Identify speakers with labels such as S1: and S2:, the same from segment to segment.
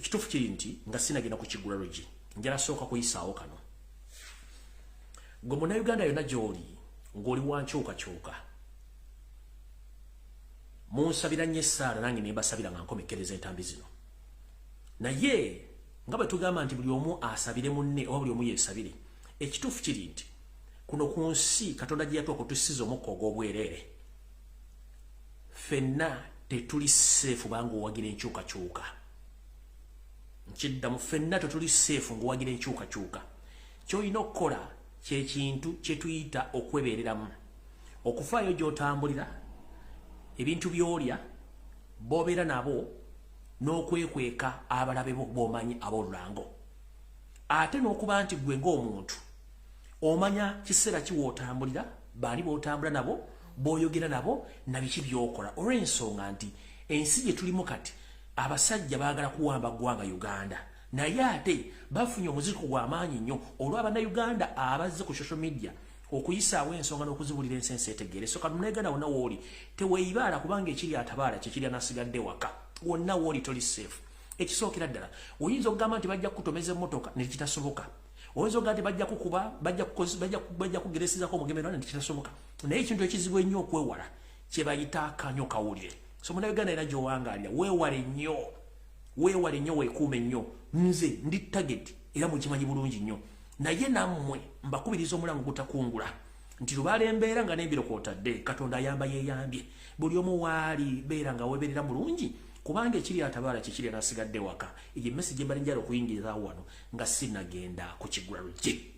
S1: ekitufu kiri nti nga sinagenda kukigula lugi njala sooka kuyisaawo kano gwe munnayuganda yonna gy'oli ng'oli wankyukakyuka munsabira nnyo essaala nange ne mbasabira nga nkomekkereza entambi zino naye nga bwe tugamba nti buli omu asabire munne oba buli omu yeesabire ekituufu kiri nti kuno ku nsi Katonda gye yatuwa kutusiza omukka ogw'obwereere ffenna tetuli seefu banga owagira enkyukakyuka nkiddamu ffenna tetuli seefu ng'owagira enkyukakyuka ky'olina okukola kyekintu kye tuyita okwebeereramu okufaayo gy'otambulira ebintu by'olya b'obeera nabo n'okwekweka abalabe bo b'omanyi ab'olulango ate n'okuba nti gwe ng'omuntu omanya kiseera kiwootambulira baani b'otambula nabo b'oyogera nabo na biki by'okola olw'ensonga nti ensi gye tulimu kati abasajja baagala kuwamba ggwanga Uganda naye ate bafunye omuziko gw'amaanyi nnyo olw'abannayuganda abazze ku social media okuyisaawo ensonga n'okuzibulira ensensi etegeere so kamunayuganda wonna wooli teweeyibaala kubanga ekiri atabaala kyekiri anasigadde waka wonna wooli toli seefu ekisookera ddala oyinza okugamba nti bajja kukutomeza emmotoka ne kitasoboka oyinza okugamba nti bajja kukuba bajja kugeresezako omugemerano ne kitasoboka naye ekintu ekizibu ennyo okwewala kye bayita akanyo kawulire so munnayuganda era gy'owangaalira weewale nnyo weekuume nnyo nze ndi target era mukimanyi bulungi nnyo naye nammwe mbakubiriza omulango gutakungula nti lubaala embeera nga n'embiro kw'otadde Katonda ayamba yeeyambye buli omu waali beera nga weeberera mulungi kubanga ekiri atabaala kikiri anasigadde waka egyo emmesi gye mbali njala okuyingiriza wano nga sinagenda ku kigula lugi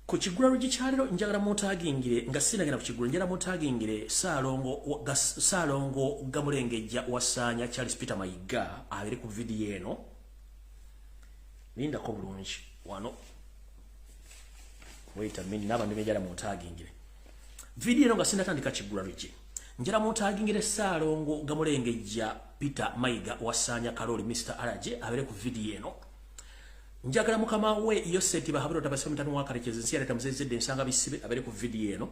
S1: ku kigula lugi kyaleero njagala mutagingire nga sinagenda ku kigula njala mutagingire Saalongo Gamulengejja Wasaanya Charles Peter Mayiga abeere ku vidiyo eno lindako bulungi wano wait a minute n'abantu benjala mutagingire vidiyo eno nga sinatandika kigula lugi njala mutagingire Saalongo Gamulengejja Peter Mayiga Wasaanya Kaloli Mr. Araje abeere ku vidiyo eno njagala mukama we Yoseti bahabiro tabasema mtano wakarekeze nsi yaleta muzezedde ensanga bisibe abeere ku vidiyo eno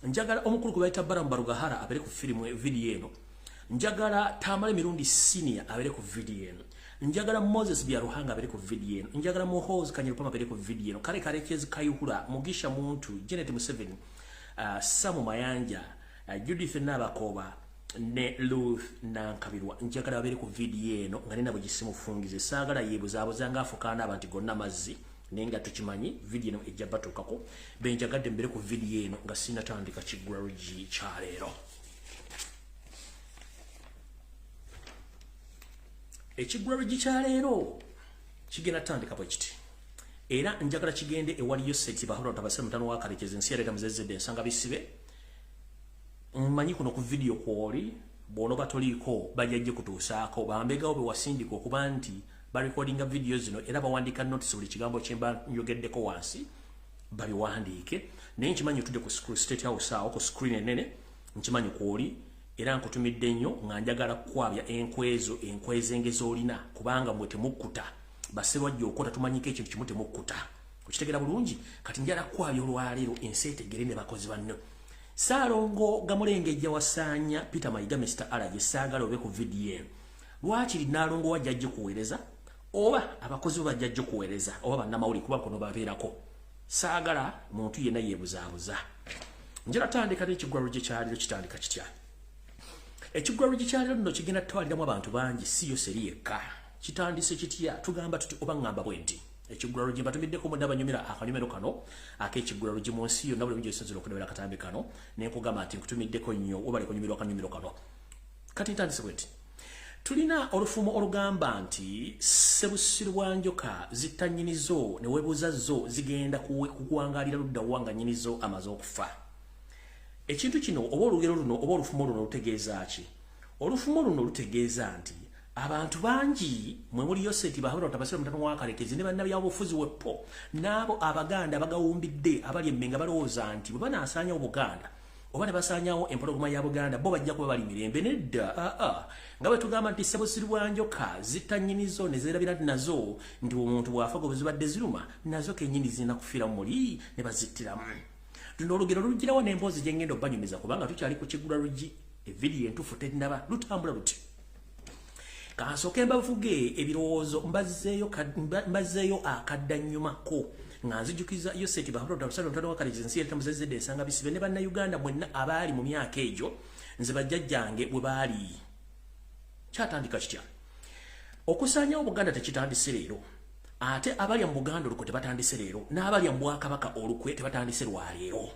S1: njagala omukulu kubaita Barambagahara abeere ku vidiyo eno njagala Tamale Mirundi Senior abeere ku vidiyo eno njagala Moses Byaruhanga abeere ku vidiyo eno njagala Muhoozi Kanyirupama abeere ku vidiyo eno kale karekezi Kayuhura Mugisha Muntu Janet Museveni Samu Mayanja Judith Nabakoba ne Ruth Nankabirwa njagala abeere ku vidiyo eno nga nina bugisimufungize saagala yeebuzaabuza ng'afukaana abantu gonna mazzi naye nga tukimanyi vidiyo eno ejja batuukako benjagadde mbere ku vidiyo eno nga sinatandika kigula lugi kyaleero ekigula lugi kyaleero kigenda tandika bwe kiti era njagala kigende ewali Yoseti bahura tabasema mutano wakarekeze nsi yaleta muzezedde ensanga bisibe mmanyi kuno ku vidiyo kwoli bono batoliko bajjajje kutuusaako bambegawo be wasindika okuba nti barekodinga vidiyo zino era bawandika notice buli kigambo kyemba njogeddeko wansi babiwandiike naye nkimanyi tudde ku State House awo ku screen enene nkimanyi kwoli era nkutumidde nnyo nga njagala kukwabya enkweze engez'olina kubanga mwe temukkuta basebajja okota tumanyiko ekintu kimu temukkuta kukitegera bulungi kati njala kukwabya olwaleero ensi etegere ne bakozi banno Saalongo Gamulengejja Wasaanya Peter Mayiga Mr. Araje saagala obe ku vidiyo lwakiri Naalongo wajjajje kuweereza oba abakozi bajjajje kuweereza oba bannamawulire kuba kono babeerako saagala muntu yenna yeebuzaabuza njala tandika n'ekigula lugi kyaleero kitandika kitya ekigula lugi kyaleero nno kigenda tutwaliramu abantu bangi si Yoseri yekka kitandise kitya tugamba tuti oba ngamba bwe nti ekigula lugi mbatumiddeko mu ndabanyumira akanyumero kano ak'ekigula lugi mu nsi yonna buli omu gy'osinzira okulebera akatambi kano ne nkugamba nti nkutumiddeko nnyo obale kunyumirwa akanyumiro kano kati ntandise bwe nti tulina olufumo olugamba nti Sebusirwa njoka zitta nnyinizo ne weebuuza zo zigenda kukuwangalira ludda wanga nnyinizo amaze okufa ekintu kino oba olugero luno oba olufumo luno lutegeeza ki olufumo luno lutegeeza nti abantu bangi mwe muli Yoseti bahabira otabasira mutano wakarekezi ne bannabyabufuzi weppo n'abo Abaganda abagawumbidde abali emmenga balowooza nti bwe banaasaanyawo Buganda oba ne basaanyawo empologoma ya Buganda bo bajja kuba bali mirembe nedda nga bwe tugamba nti Sebusirwa njoka zitta nnyinizo ne zeerabira nazo nti omuntu bw'afa gwe zibadde ziruma nazo kennyini zirina kufiira muli ne bazittiramu luno olugero lugirawo n'emboozi gye ngenda obbanyumiza kubanga tukyali ku kigula lugi evidiyo entuufu tennaba lutambula luti Kansooke mbavuge ebirowoozo mbazzeeyo akaddanyumako nga nzijukiza yo seti bahabulota abasajja mutano wakalekizi ensi yali tamuzezedde ensanga bisibe ne bannayuganda mwenna abaali mu myaka egyo nze bajjajjange bwe baali kyatandika kitya okusaanyawo Buganda tekitandise leero ate abalya mu Buganda olukwe tebatandise leero n'abalya mu Bwakabaka olukwe tebatandise lwaleero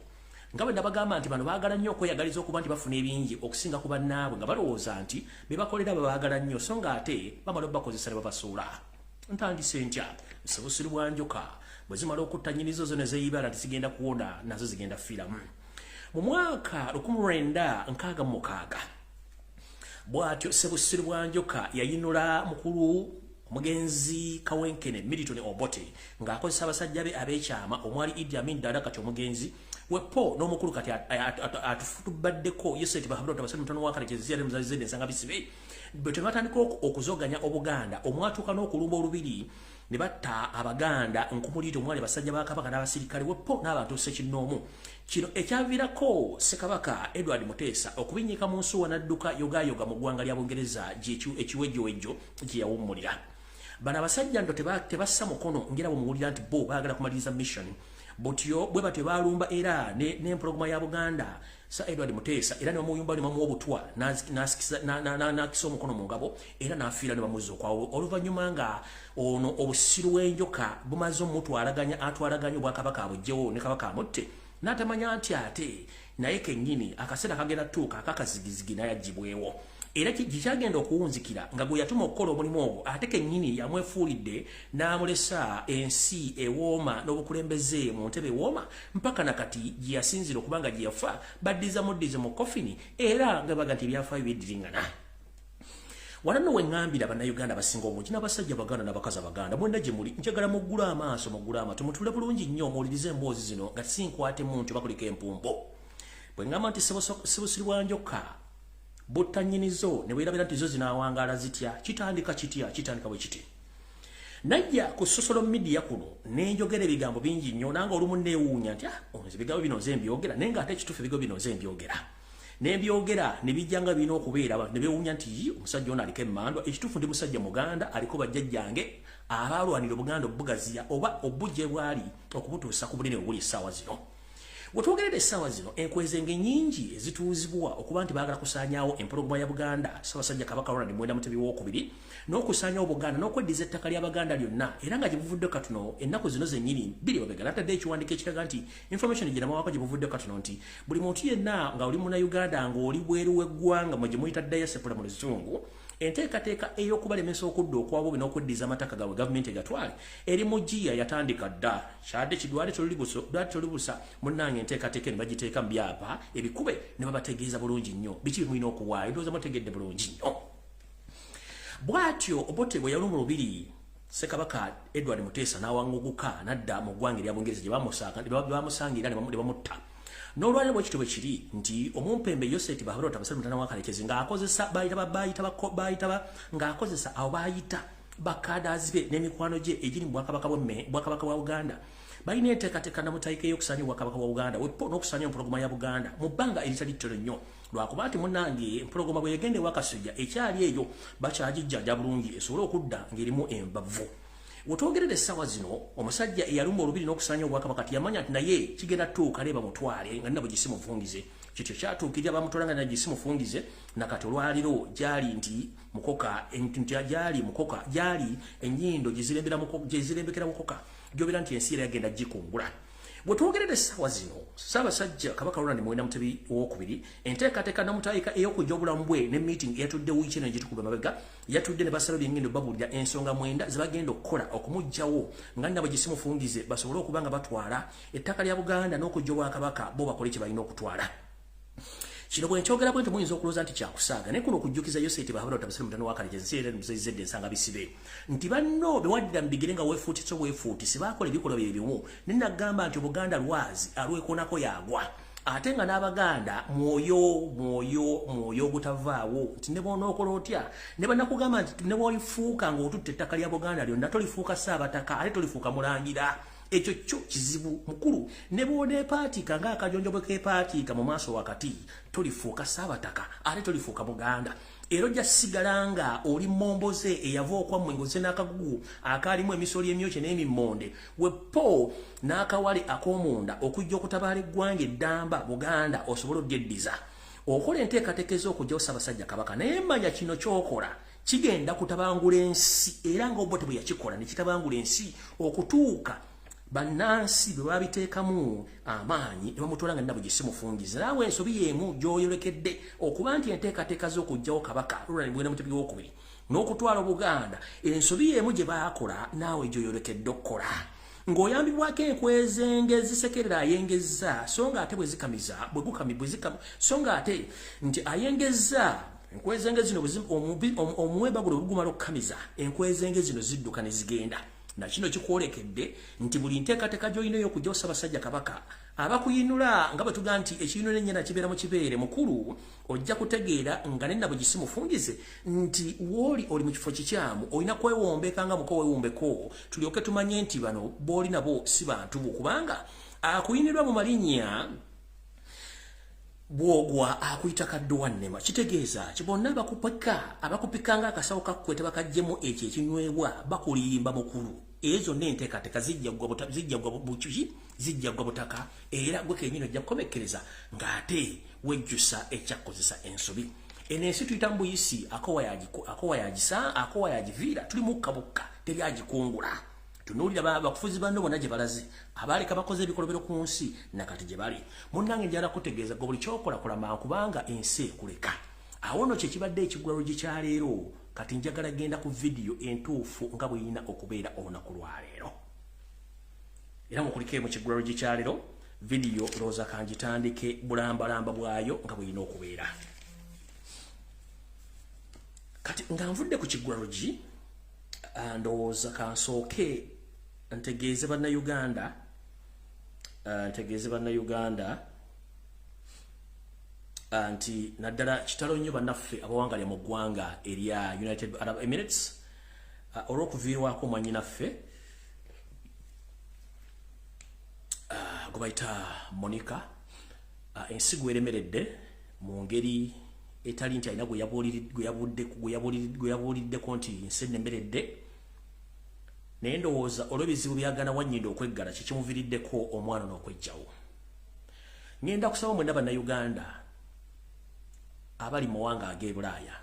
S1: nga bwe nabagamba nti bano baagala nnyo okweyagaliza okuba nti bafuna ebingi okusinga ku bannaabwe nga balowooza nti be bakolera babaagala nnyo so nga ate bamala obakozesa ne babasuula ntandise ntya Nsebusiri bwa njoka bwe zimala okutta nnyinizo zo ne zeeyibala tizigenda kuwona nazo zigenda fiiramu mu mwaka 1966 bw'atyo Nsebusiri bwa njoka yayinula mukulu omugenzi Kawenkene Milton Obote ng'akozesa abasajja be ab'ekyama omwali Idi Amin Dada kati omugenzi wepo n'omukulu kati atufutubaddeko Yoseti Bahabulota abasajja mutano wakalekizi yali muzalizedde ensanga bisibe bwe tebatandika okuzoganya Obuganda omwatuuka n'okulumba olubiri ne batta Abaganda nkumuliito omwali basajja ba Kabaka n'abasirikale wepo n'abantu Ssekinnoomu kino ekyaviirako Ssekabaka Edward Muteesa okubinnyika mu nsuwa n'adduka yogayoga mu ggwanga lya Bungereza ekiwejjowejjo gye yawummulira bano abasajja ndo tebassa mukono ngera bwemuwulira nti bo baagala kumaliriza mission butyo bwe batyo balumba era n'empologoma ya Buganda sa Edward Muteesa era ne bamuyumba ne bamuwa obutwa n'akisa omukono mu ngabo era n'afiira ne bamuzza okwawo oluvannyuma nga ono obusiru w'enjoka bumaze omutwalaganya atwalaganya Obwakabaka abugyewo ne Kabaka amutte n'atamanya nti ate naye kennyini akaseera kagenda tuuka akakazigizigi n'ayagibwewo era kikyagenda okuwunzikira nga gwe yatuma okukola omulimu ogwo ate kennyini yamwefuulidde n'amulesa ensi ewooma n'obukulembeze mu ntebe ewooma mpaka nakati gye yasinzira okuba nga gye yafa baddiza muddize mu kofini era nga baga nti ebyafaayo byeddiringana wala nno weŋŋambira bannayuganda basinga obungi n'abasajja Baganda n'abakazi Abaganda mwenna gye muli njagala muggule amaaso muggule amatu mutule bulungi nnyo muwulirize emboozi zino nga sinkwatemu nti bakuliko empumbo bwe ŋŋamba nti Ssebusiri bwa njoka butta nnyinizo ne weerabira nti zo zinaawangaala zitya kitandika bwe kiti najja ku social media kuno nenjogera ebigambo bingi nnyo nanga olumu neewuunya nti ebigambo bino nze mbyogera naye nga ate ekituufu ebigambo bino nze mbyogera nembyogera ne bijjanga birina okubeera ne beewuunya nti omusajja ono aliko emmandwa ekituufu ndi musajja Muganda aliko bajjajjange abaalwanira Obuganda obugaziya oba obujje bwali okubutuusa ku bunene obuli essaawa zino Wetwogerera essaawa zino enkwezenge nnyingi ezituuzibwa okuba nti baagala kusaanyaawo empologoma ya Buganda Ssaabasajja Kabaka Ronald Muwenda Mutebi II n'okusaanyaawo Buganda n'okweddiza ettaka lya Baganda lyonna era nga gye buvudde katuno ennaku zino zennyini biri babega natadde ekiwandiiko ekiraga nti information gye namawako gye buvudde katuno nti buli muntu yenna nga oli munnayuganda ng'oli bweru w'eggwanga mwe gye muyita diaspora mu Luzungu enteekateeka ey'okubalemesa okudda okwabo n'okweddiza amataka gaabwe gavumenti egatwale eri mu giya yatandika dda kyadde kidwale tolubusa munnange enteekateeka ne bagiteeka mu byapa ebikube ne babategeeza bulungi nnyo biki bimulina okuwaayo ndowooza mutegedde bulungi nnyo bw'atyo Obote bwe yaluma olubiri Ssekabaka Edward Muteesa n'awanguguka n'adda mu ggwanga erya Bungereza gye bamusangira ne bamutta n'olwaliro bwekityo bwe kiri nti omumpembe Yoseti Bahabulota abasajja mutano wakalekizi ng'akozesa ng'akozesa abo baayita bakadazi be n'emikwano gye egiri mu Bwakabaka bwa Uganda balina enteekateeka namutayika ey'okusaanya Obwakabaka bwa Uganda n'okusaanya empologoma ya Buganda mu bbanga eritali ttono nnyo lwakuba nti munnange empologoma bwe yagenda ewakasujja ekyali eyo bakyagijjanja bulungi esobole okudda ng'erimu embavu wetwogerera essaawa zino omusajja eyalumba olubiri n'okusaanya Obwakabaka yamanya nti naye kigenda tuuka leeba mutwale nga nina bwe gisimufungize kityo kyatuukirira bamutwala nga gisimufungize nakati olwaliro gyali nti mukoka gyali ennyindo gye zirembekera mukoka gy'obeera nti ensi era yagenda gikungula bwetwogerera essaawa zino Ssaabasajja Kabaka Ronald Muwenda Mutebi II enteekateeka namutayika ey'okujja obulamu bwe ne meeting eyatudde wiiki eno gyetukuba emabega yatudde ne basala byengendo babulira ensonga mwenda ze bagenda okukola okumuggyawo nga nabo gisimufungize basobole okuba nga batwala ettaka lya Buganda n'okujja Obwakabaka bo bakole kye balina okutwala kino bwe nkyogera bwe nti muyinza okulooza nti kyakusaaga naye kuno okujjukiza Yoseti Bahabulota abasajja mutano wakalekizi era muzezedde ensanga bisibe nti banno bewaddira mu bigere nga weefuutise bwefuutise baakola ebikolwa bye bimu ne nagamba nti Obuganda lwazi alwekoonako yagwa ate nga n'Abaganda mwoyo ogutavaawo nti ne bw'onookola otya ne bannakugamba nti ne bw'olifuuka ng'otutte ettaka lya Buganda lyonna tolifuuka Ssaabataka ate tolifuuka Mulangira ekyo kyo kizibu mukulu ne bw'oneepaatiika ng'akajonjo bwe keepaatiika mu maaso wakati tolifuuka Ssaabataka ate tolifuuka Buganda ero ja sigalanga oli momboze eyava okwamwe ngoze n'akagugu akalimu emisoli emyoche n'emimonde wepo n'akawale akomunda okujja okutabaala eggwanga eddamba Buganda osobola oddeddiza okola enteekateekezo okujja Ssaabasajja Kabaka naye manya kino kyokola kigenda kutabangula ensi era ng'Obote bwe yakikola ne kitabangula ensi okutuuka bannansi bwe babiteekamu amaanyi ne bamutwala nga nabo gisimufungiza naawe ensobi y'emu gy'oyolekedde okuba nti enteekateeka z'okugjawo Kabaka Lulani Bwenda Mutebi w'okubiri n'okutwala Buganda ensobi y'emu gye baakola naawe gy'oyolekedde okukola ng'oyambibwako enkwezenge zisekerera ayengezza so nga ate bwe zikamiza so nga ate nti ayengezza enkwezenge zino omuweba guno gumala okukamiza enkwezenge zino zidduka ne zigenda na kino kikwolekedde nti buli nteekateeka gy'olina ey'okujja Ssaabasajja Kabaka abakuyinula nga bwe tugaa nti ekiyinula ennyana kibeera mu kibeere mukulu ojja kutegeera nga ne nabo gisimufungize nti wooli oli mu kifo kikyamu olina kwewombeeka nga muko weewumbeko tulyoke tumanye nti bano booli nabo si bantu bo kubanga akuyinirwa mu malinnya bwogwa akuyita kadduwannema kitegeeza kibonna abakupikanga akasawo kakkwe tebakaggyemu ekyo ekinywebwa bakulirimba mukulu ezo n'enteekateeka zijja gwa butaka era gwe kennyini ojja kukomekkereza ng'ate wejjusa ekyakkozesa ensobi eno ensi tuyita mu buyisi akowa yagiviira tuli mukkabukka teryagikungula tunuulira abakufuzi banno bonna gye balaze abaaleka bakoze ebikolobero ku nsi nakati gye bali munnange njala kutegeeza gwe buli kyokolakola mankubanga ensi ekuleka awo nno kyekibadde ekiggwaro gikyaleero kati njagala genda ku vidiyo entuufu nga bweyina okubeera olunaku lwaleero era mukuliko mu kiggwaro gikyaleero vidiyo looza kangitandike bulambalamba bwayo nga bweyina okubeera kati nga nvudde ku kiggwaro gi ndowooza kansooke ntegeeze bannayuganda nti naddala kitalo nnyo bannaffe abawangalya mu ggwanga erya United Arab Emirates olw'okuviirwako mwannyinaffe gwe bayita Monica ensigo eremeredde mu ngeri etali nti alina gwe yabuuliddeko nti nsi enemeredde naye ndowooza olw'ebizibu byagana Wannyindo okweggala kikimuviriddeko omwana n'okwejjawo ngenda kusaba mwenna bannayuganda abali mu mawanga ag'e-Bulaaya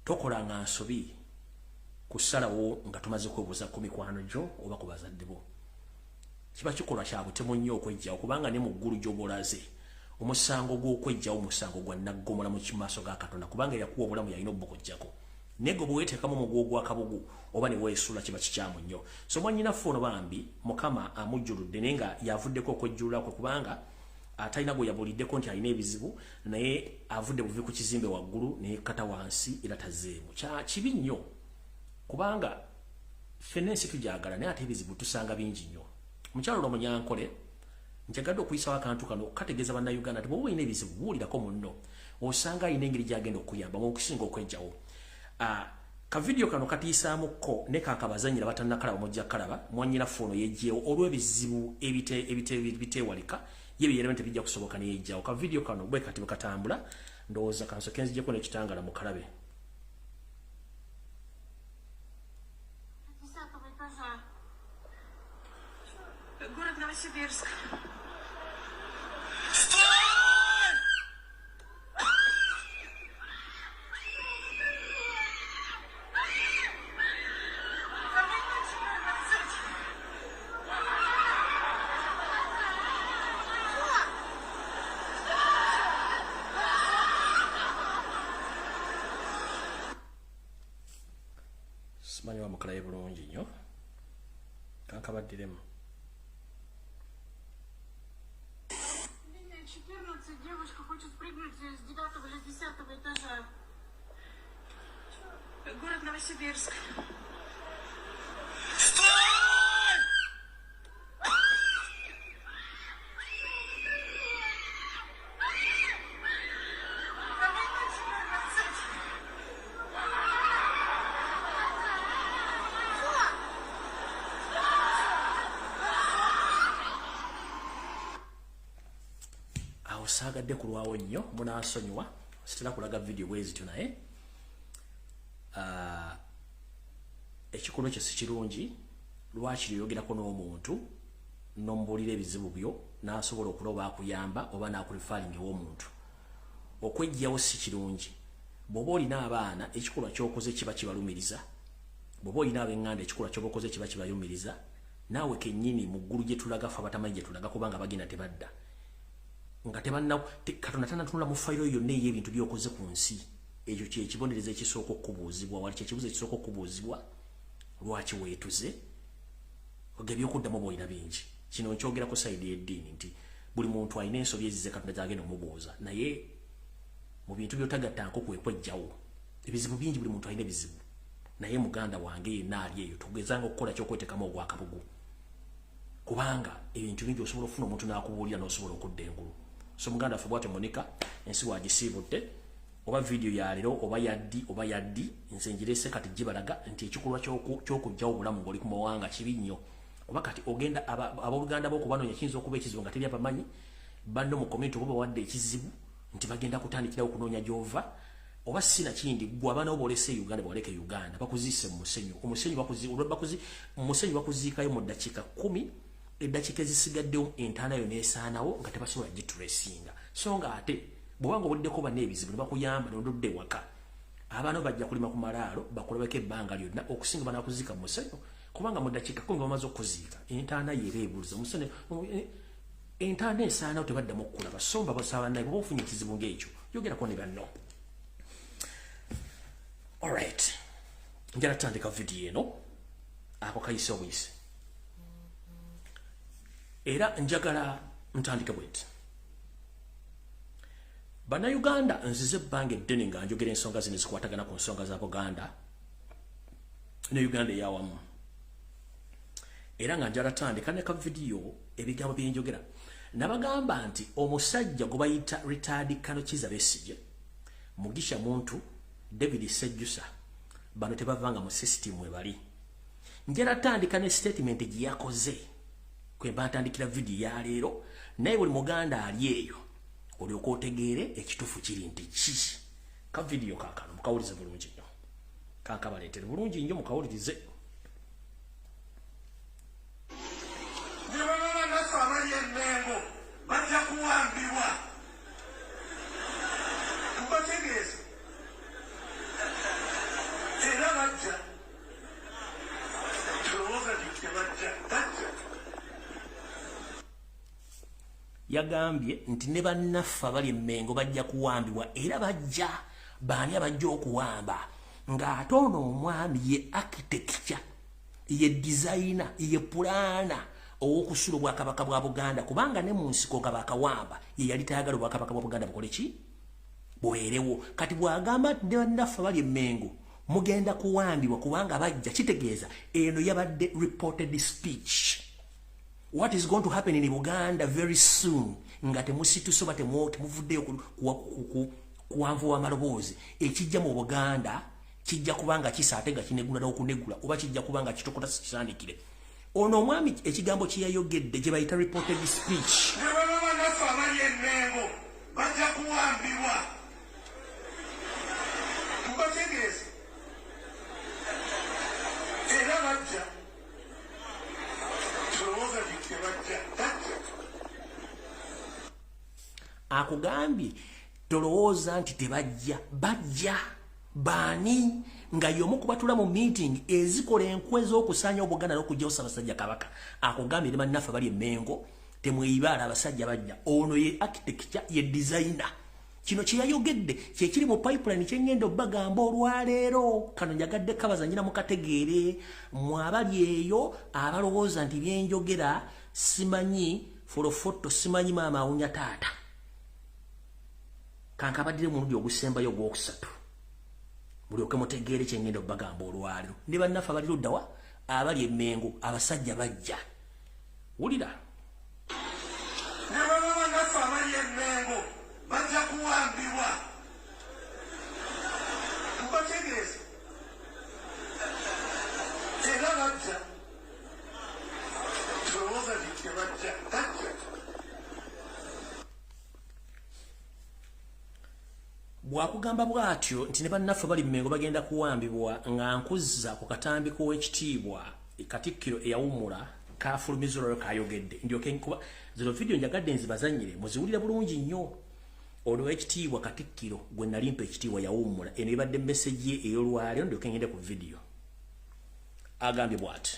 S1: tokolanga nsobi kusalawo nga tumaze kwebuuza ku mikwano gyo oba ku bazadde bo kiba kikolwa kya butemu nnyo okwejjawo kubanga ne mu ggulu gy'obulaze omusango gw'okwejjawo musango gwa naggomola mu maaso ga Katonda kubanga yakuwa obulamu yalina obbokojjako naye gwe bwe weeteekamu omugwo gwa kabugu oba ne weesula kiba kikyamu nnyo so mwannyinaffe ono bambi Mukama amujjuludde naye nga yavuddeko okwejjulula kwe kubanga atalina gwe yabuuliddeko nti alina ebizibu naye avudde buvi ku kizimbe waggulu naye kata wansi era tazeemu kya kibi nnyo kubanga ffenna ensi tugyagala naye ate ebizibu tusanga bingi nnyo mukyalo lo Munyankole njagadde okuyisawo akantu kano kategeeza bannayuganda nti bw'oba olina ebizibu buulirako munno osanga alina engeri gy'agenda okuyambamu okusinga okwejjawo kavidiyo kano katiisaamuko ne kakabazanyira batannakalaba mujja kalaba mwannyinaffe ono yejjeewo olw'ebizibu ebiteewalika ye biyerebe nti bijja kusoboka ne yejjawo kavidiyo kano bwe kati bwe katambula ndowooza kansoke nzijjeko n'ekitangala mu kalabe
S2: Новосибирск.
S1: Simanyi wamukalayo bulungi nnyo kankabaddiremu
S2: 14 девушка хочет прыгнуть с 9-го или 10-го этажа. Город Новосибирск.
S1: Saagadde kulwawo nnyo munaasonyiwa sitera kulaga video bwezityo naye ekikolwa kye si kirungi lwaki yogerako n'omuntu n'ombuulira ebizibu byo n'asobola okuloba akuyamba oba n'akulifalinga ew'omuntu okwejjawo si kirungi bw'oba olina abaana ekikolwa ky'okoze kiba kibalumiriza bw'oba olina ab'eŋŋanda ekikolwa ky'oba okoze kiba kibayumiriza naawe kennyini mu ggulu gye tulaga fe abatamanyi gye tulaga kubanga bagenda tebadda nga Katonda tannatunula mu fayiro yonna ey'ebintu by'okoze ku nsi ekyo kyekibonereza ekisooka okubuuzibwa wali kyekibuzo ekisooka okubuuzibwa lwaki weetuze ebyokuddamu bw'olina bingi kino nkyogerako sayidi y'eddiini nti buli muntu alina ensobi ezize Katonda gy'agenda omubuuza naye mu bintu by'otagattako kwe kwejjawo ebizibu bingi buli muntu alina ebizibu naye muganda wange yenna ali eyo tugezanga okukola ky'okweteekamu ogwakabugu kubanga ebintu bingi osobola okufuna omuntu n'akubuulira n'osobola okudda engulu so muganda waffe bw'atyo Monica ensi wagisiibudde oba video ya leero oba yaddi nze njirese kati gibalaga nti ekikolwa ky'okugyawo obulamu ng'oli ku mawanga kibi nnyo oba kati ogenda abooluganda b'okubanoonya kiyinza okuba ekizibu nga teri abamanyi banno mu komenti oba bawadde ekizibu nti bagenda kutandikirawo okunoonya gy'ova oba sina kindi gwe abaana bo bolese Uganda bwaleke Uganda bakuziise mu musenyu bakuziikayo mu ddakiika 10 eddakiika ezisigaddewo entaana yo neesaanawo nga tebasobola gitresinga so nga ate bw'obanga obuddeko banna ebizibu ne bakuyamba n'ododde ewaka abaana bajja kulima ku malaalo bakulabeko ebbanga lyonna okusinga banakuziika mu musenyu kubanga mu ddakiika 10 bamaze okuziika entaana yo eba ebuuliza omusenyu entaana esaanawo tebaddamu okukulaba so mbabasaba naye bw'oba ofunye ekizibu ng'ekyo yogerako ne banno. Alright, njala tandika video eno ako kayise obuyise era njagala ntandike bweti Bannayuganda nzize ebbanga eddene nga njogera ensonga zino zikwatagana ku nsonga za Buganda ne Uganda eyawamu era nga njala tandika ne ka video ebigambo bye njogera nabagamba nti omusajja gwe bayita retired Colonel Kizza Besigye Mugisha Muntu David Sejjusa bano tebavanga mu system we bali njala tandika ne statement gye yakoze kwe batandikira video ya leero naye buli muganda ali eyo olyoka otegeere ekitufu kiri nti ki ka video kaakano mukawulize bulungi nnyo kankabaleetere bulungi nnyo mukawulirize bajja kuwambibwa tubategeeze era bajja tulowooza nti tebajja yagambye nti ne bannaffe abali Mmengo bajja kuwambibwa era bajja baani abajja okuwamba ng'ate ono omwami ye architecture ye designer ye pulaana ow'okusula obwakabaka bwa Buganda kubanga ne mu nsiko Kabaka wamba ye yali tayagala obwakabaka bwa Buganda bukole ki buweerewo kati bw'agamba nti ne bannaffe abali Mmengo mugenda kuwambibwa kubanga bajja kitegeeza eno yabadde reported speech. What is going to happen in Uganda very soon nga temusituso temuvuddeyo kuwanvuwa amaloboozi ekijja mu Buganda kijja kubanga kisaate nga kinegula n'okunegula oba kijja kubanga kitokota kisandikire ono omwami ekigambo kye yayogedde gye bayita reported speech bajja kuwambibwa tubategeeze era bajja akugambye tolowooza nti tebajja bajja baani nga y'omu kubatula mu meeting ezikola enkwe z'okusaanya Obuganda n'okugyawo Ssaabasajja Kabaka akugambye ne bannaffe bali Mmengo temweyibaala abasajja bajja ono ye architecture ye designer kino kye yayogedde kyekiri mu pipeline kyengenda obbagamba olwaleero kano njagadde kabazanyira mu kategeere mwabali eyo abalowooza nti byenjogera simanyi folofoto simanyi maama awunya taata kankabaddire mulundi ogusembayo ogwokusatu mulyoke mutegeere kyengenda obbagamba olwaleero ne bannaffe abali luddawa abali Mmengo abasajja bajja wulira ne baba bannaffe abali Mmengo bajja kuwambibwa tubategeeze era bajja tulowooza nti tebajja bwakugamba bwatyo nti ne bannaffe bali mmengo bagenda kuwambibwa nga nkuzza ku katambi k'owekitiibwa Katikkiro eyawummula kaafulumizolo kayogedde ndyoke nkuba zino video njagadde nzibazanyire muziwulira bulungi nnyo ono ekitiibwa Katikkiro gwe nali mpa ekitiibwa yawummula eno ebadde message ye ey'olwaliro ndyoke ngende ku video agambye bw'ati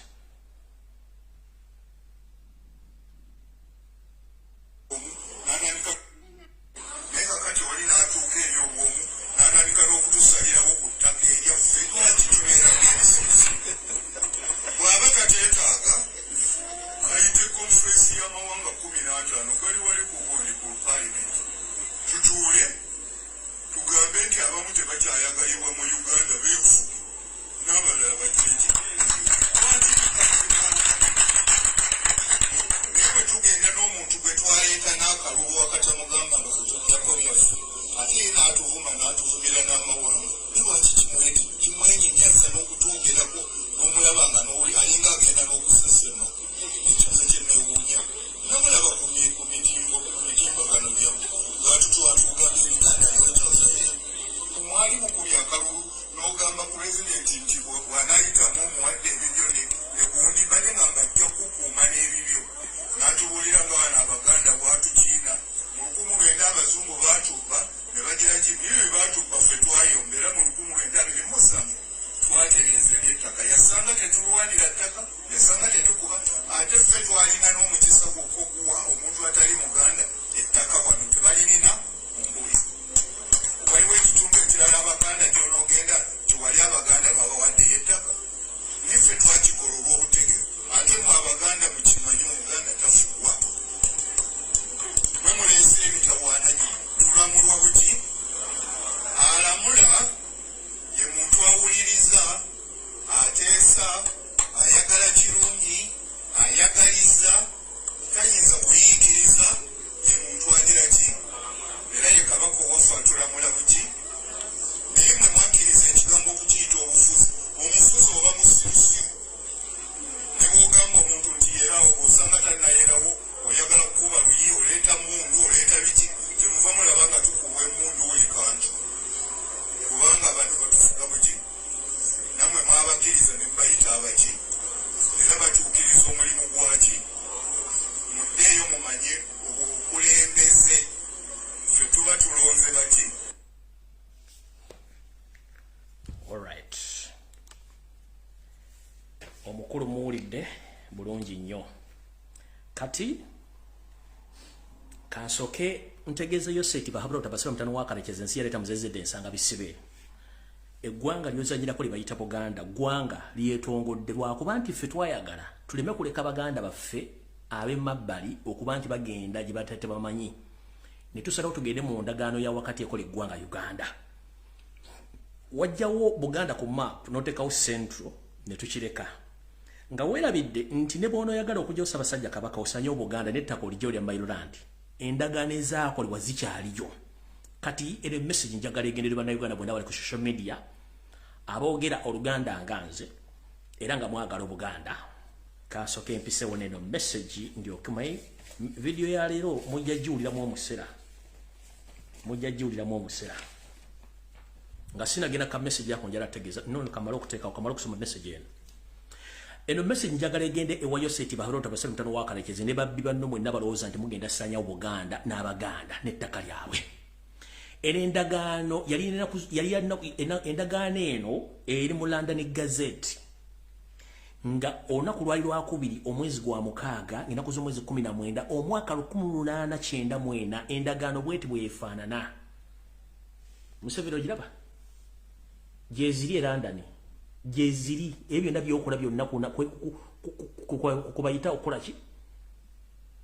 S1: omukulu muwulidde bulungi nnyo kati kansoke ntegezeyo seti bahabula otabasira mutano wakalekeza ensi yaleta muzezedde ensanga bisibe eggwanga lyozanyirako libayita Buganda gwanga lyetongodde lwakuba nti ffe twayagala tuleme kuleka baganda baffe ab'emabbali okuba nti bagenda gye batete bamanyi ne tusalawo tugende mu ndagaano ya wakati ekola eggwanga Uganda wajjawo Buganda ku map notekawo central ne tukireka nga weerabidde nti ne bwono oyagala okujja Ssaabasajja Kabaka osanye Buganda n'ettaka olijjo lya Mayiland endagaano ezaakolebwa zikyaliyo kati ere message njagala egenderera bannayuganda bonna bali ku social media aboogera Oluganda nganze era nga mwagala Buganda kasoke empisewo neno message ndyokumayi video ya leero mujja jiwuliramu omusera nga sinagenda ka message yako njala tegeza nono kamala okuteeka okamala okusoma message eno message njagala egende ewayo seti baharota basale mutano wakalekeze ne babbi banno mwenna balowooza nti mugenda ssanya Buganda n'Abaganda n'ettaka lyabwe endagaano endagaano eno eri mu London Gazette nga olunaku lwali lwakubiri omwezi gwa mukaaga ennaku z'omwezi 19 omwaka 1894 endagaano bweti bwefaanana Museveni ogiraba gyeziri e London gyeziri ebyo byonna byokola byonna kubayita okukola ki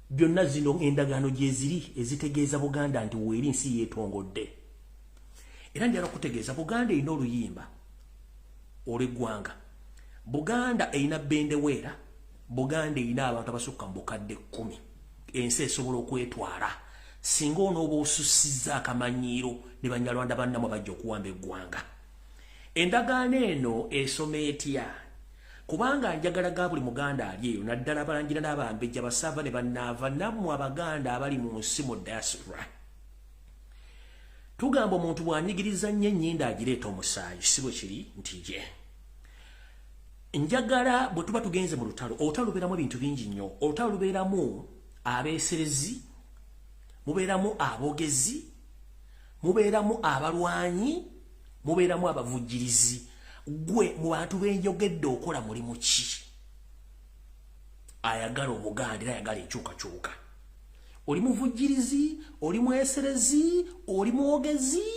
S1: byonna zino endagaano gyeziri ezitegeeza Buganda nti weeri nsi yeetongodde era njala kutegeeza Buganda erina oluyimba olw'eggwanga Buganda erina bendeweera Buganda erina abantu abasukka mu bukadde 10 ensi esobola okwetwala singa onooba osussizza akamanyiiro ne Banyarwanda bannamu bajja okuwamba eggwanga endagaano eno esoma etya kubanga njagala ga buli Muganda ali eyo naddala abalangira n'abambejja basava ne bannaava nammwe Abaganda abali mu nsi mu diaspora tugamba omuntu bw'anyigiriza nnyo ennyinda agireeta omusaayi si bwe kiri nti je njagala bwe tuba tugenze mu lutalo olutalo lubeeramu ebintu bingi nnyo olutalo lubeeramu abeeserezi mubeeramu aboogezi mubeeramu abalwanyi mubeeramu abavujjirizi gwe mu bantu benjogedde okola mulimu ki ayagala omuganda era ayagala enkyukakyuka oli muvujjirizi oli mweserezi oli mwogezi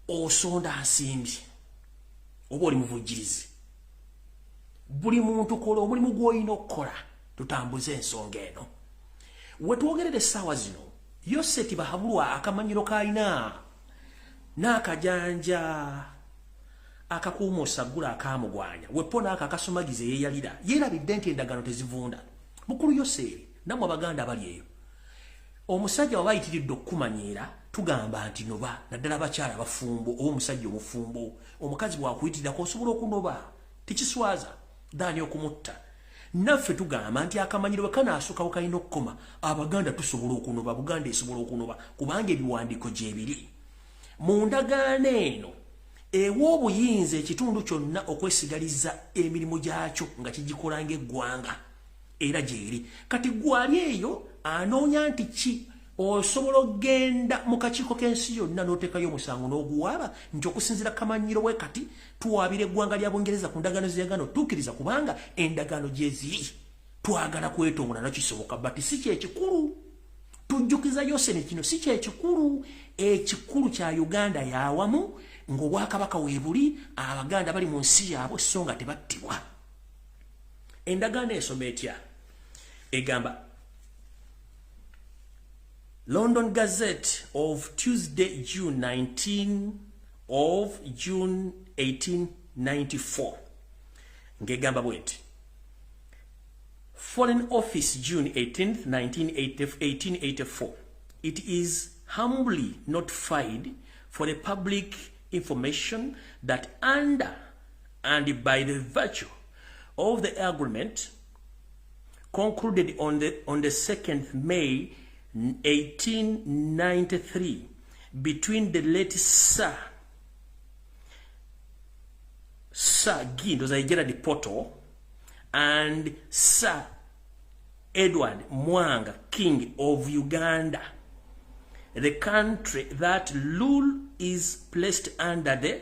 S1: osonda nsimbi oba oli muvujjirizi buli muntu kola omulimu gw'olina okukola tutambuze ensonga eno wetwogerera essaawa zino Yoseti Bahabulwa akamanyiro kaalina n'akajanja akakuuma osagula akamugwanya wepona akakasumagize yeeyalira yeerabidde nti endagano tezivunda mukulu Yoseri namwe abaganda abali eyo omusajja waba ayitiridde okukumanyiira tugamba nti noba naddala abakyala abafumbo oba omusajja omufumbo omukazi bw'akuyitirako osobola okunoba tekiswaza daani okumutta naffe tugamba nti akamanyiro bwe kanaasookawo kalina okukoma abaganda tusobola okunoba buganda esobola okunoba kubanga ebiwandiiko gyebiri mu ndagaano eno ewa ekitundu kyonna okwesigaliza emirimu gyakyo nga kigikola ng'eggwanga era gyeri kati gwali eyo anoonya nti ki osobola okgenda mu kakiiko k'ensi yonna n'oteekayo omusango n'oguwaaba nti okusinziira kamanyiro bwe kati tuwaabira eggwanga lya Bungereza ku ndagaano zeyagano tuukiriza kubanga endagaano gye ziri twagala kwetongola nakisoboka bati si kyekikulu tujjukiza Yoseni kino si kyekikulu ekikulu kya Uganda yawamu ng'obwakabaka weebuli abaganda bali mu nsi yaabwe so nga tebattibwa endagaano esoma etya egamba London Gazette of Tuesday, June 1894. Ngegamba bwenti. Foreign Office, June 18th, 1884. It is humbly notified for the public information that under and by the virtue of the agreement concluded on the 2nd May 1893 between the late Sir Gindo Gerard Poto and Sir Edward Mwanga, King of Uganda, the country that rule is placed under the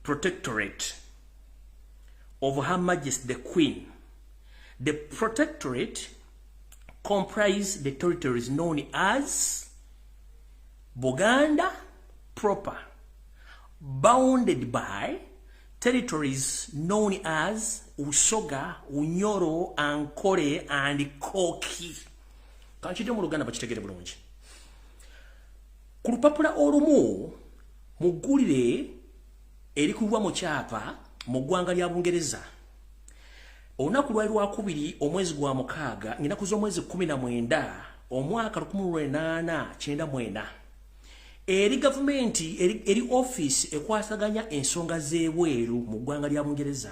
S1: protectorate of Her Majesty the Queen. The protectorate comprise the territories known as Buganda proper, bounded by territories known as Usoga, Unyoro, Ankole, and Koki. Kanchite mu Luganda bakitegere bulungi. Ku lupapula olumu mugulire erikubwa mu kyapa mu ggwanga lya Bungereza. Olunaku lwali lwakubiri omwezi gwa mukaaga ng'ennaku z'omwezi 19 omwaka 1894 eri gavumenti eri office ekwasaganya ensonga z'ebweru mu ggwanga lya Bungereza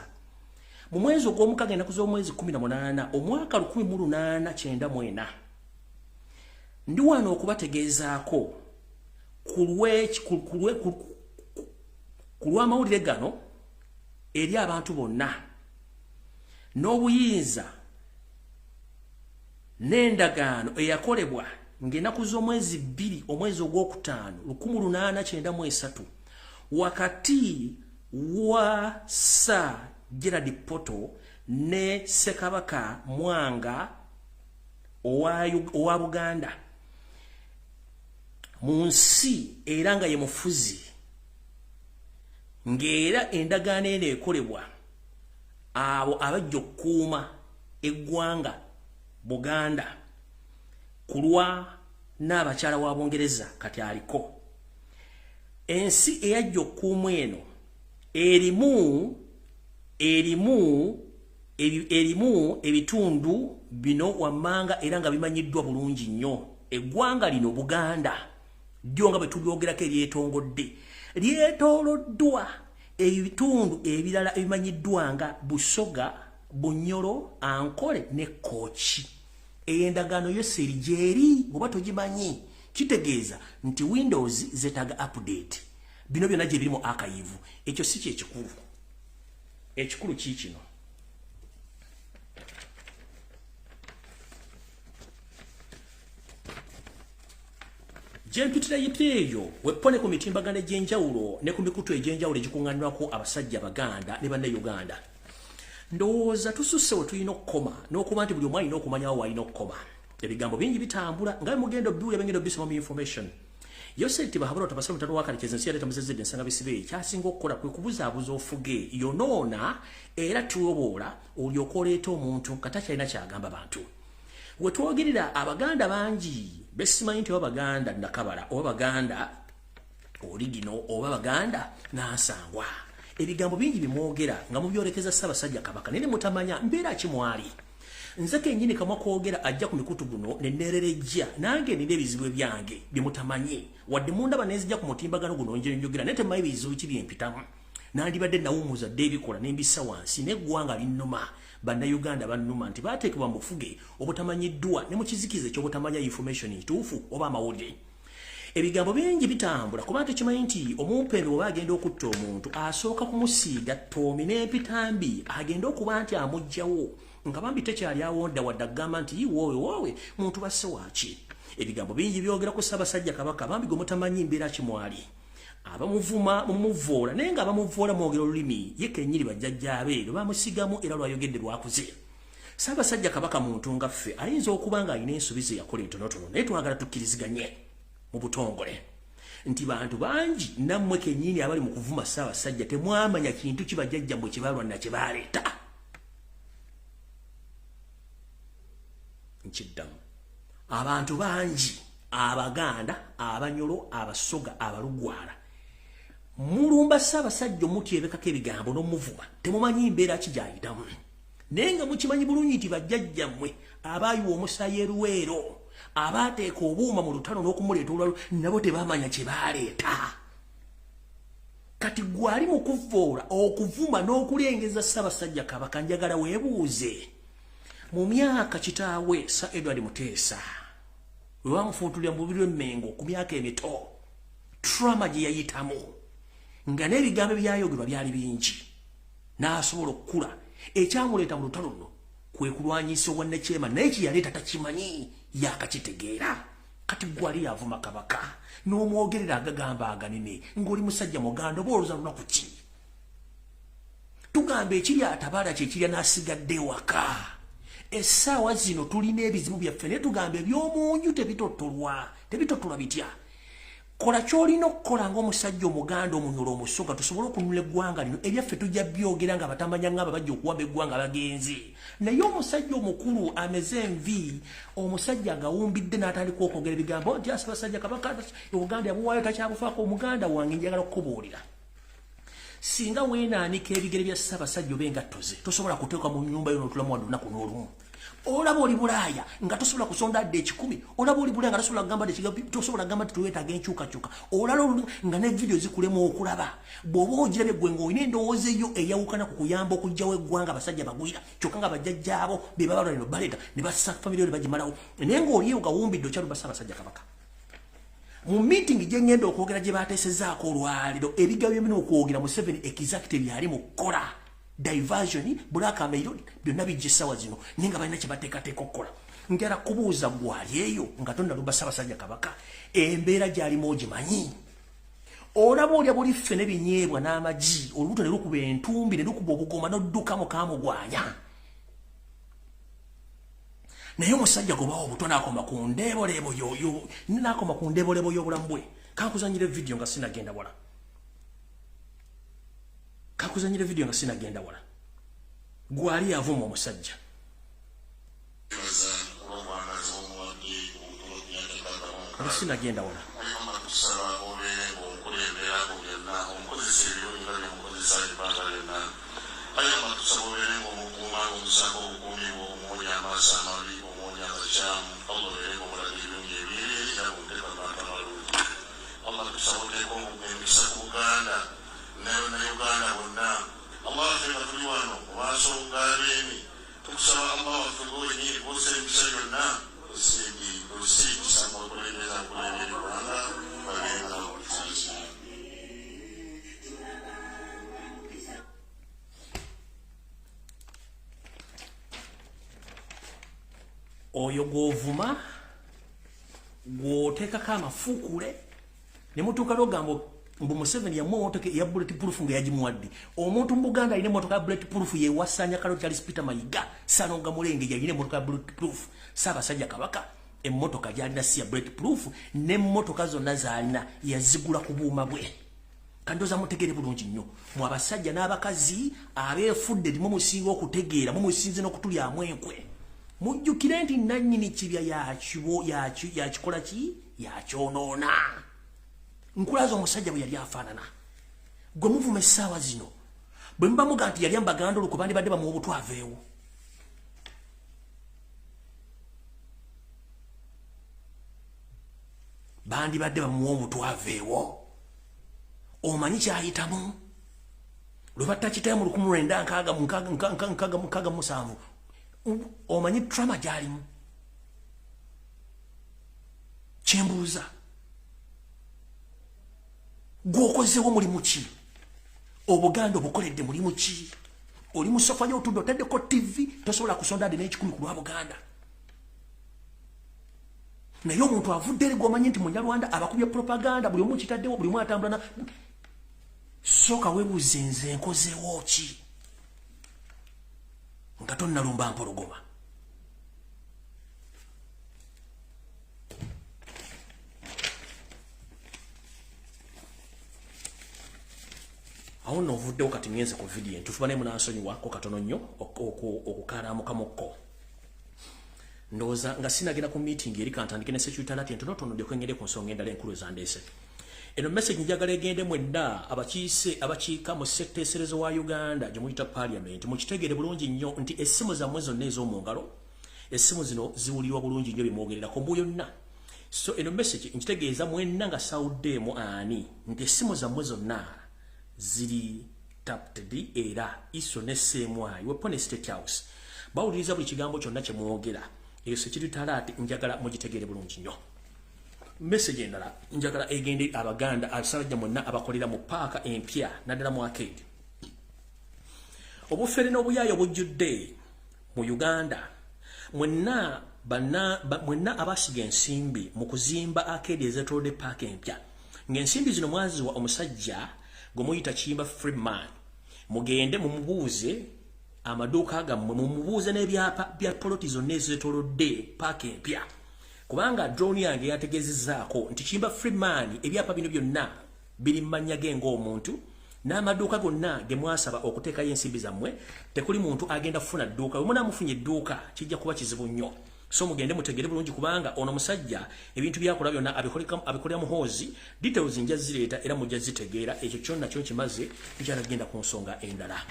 S1: mu mwezi ogw'omukaaga ennaku z'omwezi 18 omwaka 1894 ndi wano okubategeezaako ku lw'amawulire gano eri abantu bonna n'obuyinza n'endagaano eyakolebwa ng'ennaku z'omwezi 2 omwezi ogw'okutaano 1893 wakati wa Sir Gerard Poto ne Ssekabaka Mwanga owa Buganda mu nsi era nga ye mufuzi ng'era endagaano eno ekolebwa abo abajja okukuuma eggwanga Buganda kulwa n'abakyala wa Bungereza kati aliko ensi eyajja okukuuma eno erimu ebitundu bino wammanga era nga bimanyiddwa bulungi nnyo eggwanga lino Buganda ddyo nga bwe tulyogerako eryetongodde lyetooloddwa ebitundu ebirala ebimanyiddwa nga Busoga, Bunyoro, Ankole ne Koki. Endagaano Yoseri gyeri bw'oba togimanyi kitegeeza nti Windows zetaga update bino byonna gye biri mu archive ekyo si kye ekikulu kikino Jempitira yipeyo wepone ku mitimbagano egy'enjawulo ne ku mikutu egy'enjawulo egikuŋŋaanirwako abasajja Baganda ne bannayuganda. Ndowooza tususse we tulina okukoma n'okuba nti buli omu alina okumanyawo w'alina okukoma. Ebigambo bingi bitambula nga mugendo bbiwe ebengendo bisoma mu information. Yoseti bahabula tabasa mutano wakalikeza nsi yaleta muzezedde ensanga bisibe kyasinga okukola kwe kubuzaabuza ofuge yonoona era tuyobola olyoka oleeta omuntu katakyalina kyagamba bantu. Wetwogerera Abaganda bangi besimanyi nti Abaganda nakabala oba Baganda origino oba Baganda nansangwa ebigambo bingi bimwogera nga mubyolekeza Ssaabasajja Kabaka nene mutamanya mbeera kimwali nze kennyini kamwa kwogera ajja ku mikutu guno nenererejja nange nina ebizibu ebyange bimutamanyi wadde mundaba nezijja ku mutimbagano guno njogera nete mayi bizibu ki byempitamu nandibadde nawumuza dde ebikola nembisa wansi neggwanga linnuma Bannayuganda bannuma nti bateekebwa mu bufuge obutamanyiddwa ne mu kizikiza ekyobutamanya information ntuufu oba amawulire. Ebigambo bingi bitambula kuba tekimanyi nti omumpembe oba agenda okutta omuntu asooka kumusiiga ttoomi n'empitambi agenda okuba nti amugjawo nga bambi tekyali awonda wadde agamba nti woowe muntu basse waaki. Ebigambo bingi byogera ku Ssaabasajja Kabaka bambi gwe mutamanyi mbeera kimwali. Abamuvuma mumuvoola naye nga abamuvoola mwogera olulimi ye kennyini bajjajjaabe lwe bamusigamu era lwayogedde lwakuze. Ssaabasajja Kabaka muntu nga ffe ayinza okuba nga alina ensuubizo yakola entonotono naye twagala tukkiriziganye mu butongole nti bantu bangi nammwe kennyini abali mu kuvuma Ssaabasajja temwamanya kintu kibajjajjammwe kye balwanna kye baleeta. Nkiddamu abantu bangi Abaganda Abanyolo Abasoga Abalugwala mulumba Ssaabasajja omutyebekako ebigambo n'omuvuma temumanyi mbeera ki gy'ayitamu naye nga mukimanyi bulungi nti bajjajjammwe abaayiwa omusaayi eruweero abaateeka obuuma mu lutalo n'okumuleeta olwalo nabo tebamanya kye baaleeta. Kati gwali mu kuvoola okuvuma n'okulengeza Ssaabasajja Kabaka njagala weebuuze mu myaka kitaawe Sir Edward Muteesa we bamufuutulira mu bubiri w'emmengo ku myaka emito trauma gye yayitamu nga n'ebigambo byayogerwa byali bingi n'asobola okukula ekyamuleeta mu lutalo luno kwe kulwanyisa obwannakyema naye kye yaleeta takimanyi yakakitegeera. Kati gwali yavuma Kabaka n'omwogerera agagamba aganene ng'oli musajja muganda oba oluza lunaku ki tugamba ekiri atabaala kyekirya n'asigadde ewaka. Essaawa zino tulina ebizibu byaffe naye tugamba ebyomunju tebitottolwa bitya. Kola ky'olina okukola ng'omusajja omuganda omunyolo omusoga tusobole okununula eggwanga lino ebyaffe tujja byogera nga batamanya ngamba bajja okuwamba eggwanga bagenzi. Naye omusajja omukulu ameze envi omusajja agawumbidde n'atandika okwogera ebigambo nti Ssaabasajja Kabaka Uganda yabuwaayo takyabufaako omuganda wange njagala okukubuulira. Singa weenaanika ebigere bya Ssaabasajja oba engatto ze tosobola kuteeka mu nnyumba yo n'otulamu wadde olunaku n'olumu. Olaba oli Bulaaya nga tosobola kusonda dde 10 olaba oli Bulaaya nga tosobola kugamba nti tuweetaaga enkyukakyuka olala nga ne vidiyo zikulemu okulaba bw'oba ogirabye gwe ng'olina endowooza eyo eyawukana ku kuyamba okuggyawo eggwanga abasajja bagwira kyokka nga bajjajjaabo be babalwa lino baleeta ne bassa famire ne bagimalawo naye ng'oli eyo gawumbidde okyaluba Ssaabasajja Kabaka. Mu meeting gye ngenda okwogera gye baateesezaako olwaliro ebigambo byemina okwogera Museveni executive yali mu kukola diversion Black Mail byonna bijja essaawa zino naye nga balina kye bateekateeka okukola. Njala kubuuza gwali eyo nga tonnaluba Ssaabasajja Kabaka embeera gy'alimu ogimanyi. Olaba olya buli ffe n'ebinyeebwa n'amagi olubuto ne lukuba entumbi ne lukuba obugoma n'odduka mukaamugwanya naye omusajja gobawo obuto n'akoma ku ndeebolebo y'obulamu bwe. Kankuzanyira vidiyo nga sinagenda wala. Gwali avuma omusajja. Nga sinagenda wala. oyo govuma gwoteekako amafuukule ne mutuuka lwogamba mbu Museveni yamuwa ya bulletproof nga yagimuwadde. Omuntu mu Buganda alina emmotoka ya bulletproof yeewasanya kalo Charles Peter Mayiga Sanonga Mulenge yalina emmotoka ya bulletproof. Ssaabasajja Kabaka emmotoka gyalina si ya bulletproof n'emmotoka zonna z'alina yazigula ku buuma bwe. Kandoza mutegere bulungi nnyo. Mu abasajja n'abakazi abeefudde mumusinga okutegeera mumusinze n'okutulyamu enkwe. Mujjukire nti nannyini kibya yakikola ki yakyonoona. Nkulaza omusajja bwe yali afaanana. Gwe muvuma essaawa zino bwe muba muga nti yali ambaganda olwo bandibadde bamuwa obutwaveewo. Bandibadde bamuwa obutwaveewo. Omanyi kyayitamu lwe battakitayo mu 1967 omanyi trauma gyalimu. Kyembuuza gwokozeewo mulimu ki? Obuganda obukoledde mulimu ki? Oli mu sofa y'otudde otaddeko TV tosobola kusonda ade n'ekikumi ku lwa Buganda. Naye omuntu avudde eri gw'omanyi nti Munyarwanda abakubye propaganda buli omu kitaddewo buli omu atambula na sooka weebuuze nze nkozeewo ki nga tonnalumba mpologoma. Awo novuddewo kati ngenze ku vidiyo entuufu banaye munansonyiwako katono nnyo okukaalamukamukko. Ndowooza nga sinagenda ku meeting eri kantandike ne security alert entonotono ndyeko ngende ku nsonga endala enkulu ezandeese. Eno message njagala egende mwenna abakiise abakiika mu ssetteeserezo wa Uganda gye muyita parliament mukitegeere bulungi nnyo nti essimu zammwe zonna ez'omu ngalo essimu zino ziwulirwa bulungi nnyo bye mwogererako mbu yonna. So eno message nkitegeeza mwenna nga sawuddeemu ani nti essimu zammwe zonna ziri tapped era iso ne CMY wepo ne State House bawuliriza buli kigambo kyonna kye mwogera. Eyo security alert njagala mugitegeere bulungi nnyo. Message endala njagala egende Abaganda abasajja mwenna abakolera mu paaka empya naddala mu arcade. Obufere n'obuyaayo bujjudde mu Uganda mwenna abasiga ensimbi mu kuzimba arcade ezeetoolodde paaka empya. Ng'ensimbi zino mwaziwa omusajja gwe muyita Kiyimba Freeman. Mugende mumubuuze amaduuka gammwe mumubuuze n'ebyapa bya poloti zonna ezeetoolodde paaka empya. Kubanga drone yange yategezezzaako nti Kiyimba Freeman ebyapa bino byonna biri mmanya ge ng'omuntu n'amaduuka gonna ge mwasaba okuteekayo ensimbi zammwe tekuli muntu agenda kufuna dduuka. Bwe munaamufunye edduuka kijja kuba kizibu nnyo. So mugende mutegere bulungi kubanga ono musajja ebintu byakola byonna abikolera muhoozi details nja zireeta era mujja zitegeera ekyo kyonna kyo kimaze njala genda ku nsonga endala.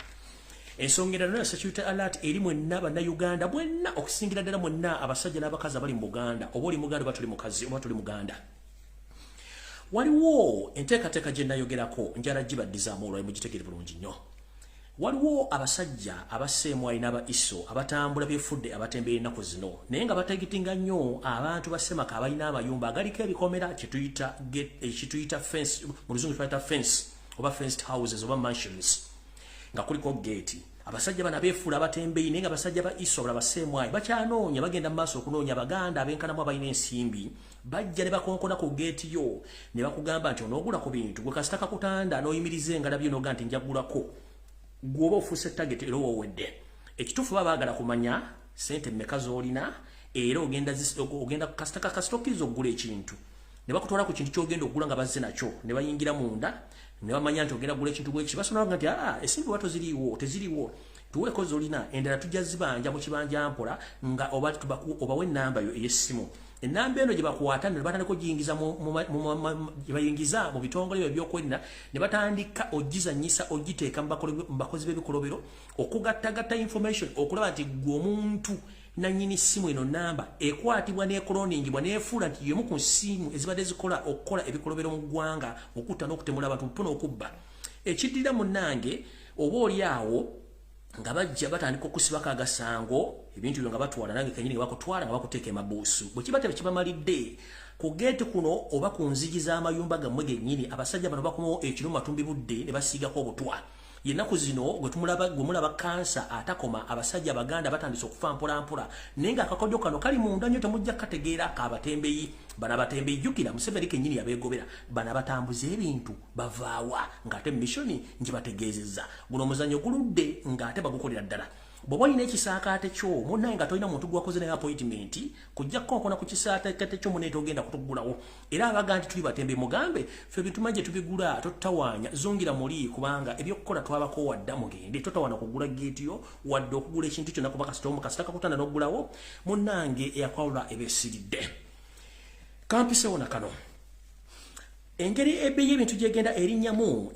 S1: Ensonga endala security alert eri mwenna bannayuganda mwenna okusingira ddala mwenna abasajja n'abakazi abali mu Buganda oba oli Muganda oba tuli mukazi oba tuli Muganda. Waliwo enteekateeka gye nayogerako njala gibaddizaamu olwayo mugitegeere bulungi nnyo. Waliwo abasajja abaseemu alina aba iso abatambula byefudde abatembeera ennaku zino naye nga batagitinga nnyo abantu basemaka abalina amayumba agaliko ebikomera kituyita fence mu luzungu tuyita fence oba fenced houses oba mansions nga kuliko gate. Abasajja bana beefuula abatembeeyi naye nga abasajja ba iso abala baseemu ayi bakyanoonya bagenda mu maaso okunoonya Abaganda abenkanamu abalina ensimbi bajja ne bakonkona ku gate yo ne bakugamba nti onoogula ku bintu gwe kasita kakutanda n'oyimiriza engala byo n'oga nti njagulako gwoba ofuuse target era owedde. Ekituufu baba baagala kumanya sente mmeka z'olina era ogenda kasitokiriza okugula ekintu ne bakutwala ku kintu ky'ogenda okugula nga bazze nakyo ne bayingira munda ne bamanya nti ogenda kugula ekintu bweki basonanga nti ensimbi wato teziriiwo tuweeko z'olina endala tujja zibanja mu kibanja mpola nga obawe ennamba yo ey'essimu. Ennamba eno gye bakwata ne batandika ogiyingiza mu bitongole ebyokwerinda ne batandika ogizanyisa ogiteeka mu bakozi b'ebikolobero okugattagatta information okulaba nti gwe omuntu nannyini ssimu eno namba ekwatibwa n'ekoloningibwa n'efuula nti y'emu ku ssimu ezibadde zikola okukola ebikolobero mu ggwanga okutta n'okutemula abantu mpona okubba. Ekiddira munnange oba oli awo nga bajja batandika okusibako agasango ebintu byo nga batwala nange kenyini nga bakutwala nga bakuteeka emabuusu bwe kiba tebakibamalidde ku geeti kuno oba ku nzigi z'amayumba gammwe gennyini abasajja bano bakomawo ekiro matumbi budde ne basiigako obutwa Yenaku zino gwe mulaba kansa atakoma abasajja Abaganda batandise okufa mpola nenga akakodyo kano kali munda nnyo temujja kategeera kabatembeyi bana batembeyi jukira Museveni kennyini yabegobera bana batambuza ebintu bavaawa ngate mission nje bategeezezza guno muzanyo guludde ngate bagukolera ddala bwoba ine kisaakaate kyo munnaye nga tolina muntu gwakoze naye appointment kujja kokona ku kisaakaate kyo muneeto ogenda kutuggulawo era abaga nti tuli batembe mugambe ffe bitumaje tubigula totawanya zongira muli kubanga ebyokukola twabako wadda mugende totawana kugula gate yo wadde okugula ekintu kyo nakubaka sitomu kasitaka kutanda n'oggulawo munnange eyakwawula ebesiridde kampise wona kano engeri ebbeeyi ebintu gyegenda erinnyamu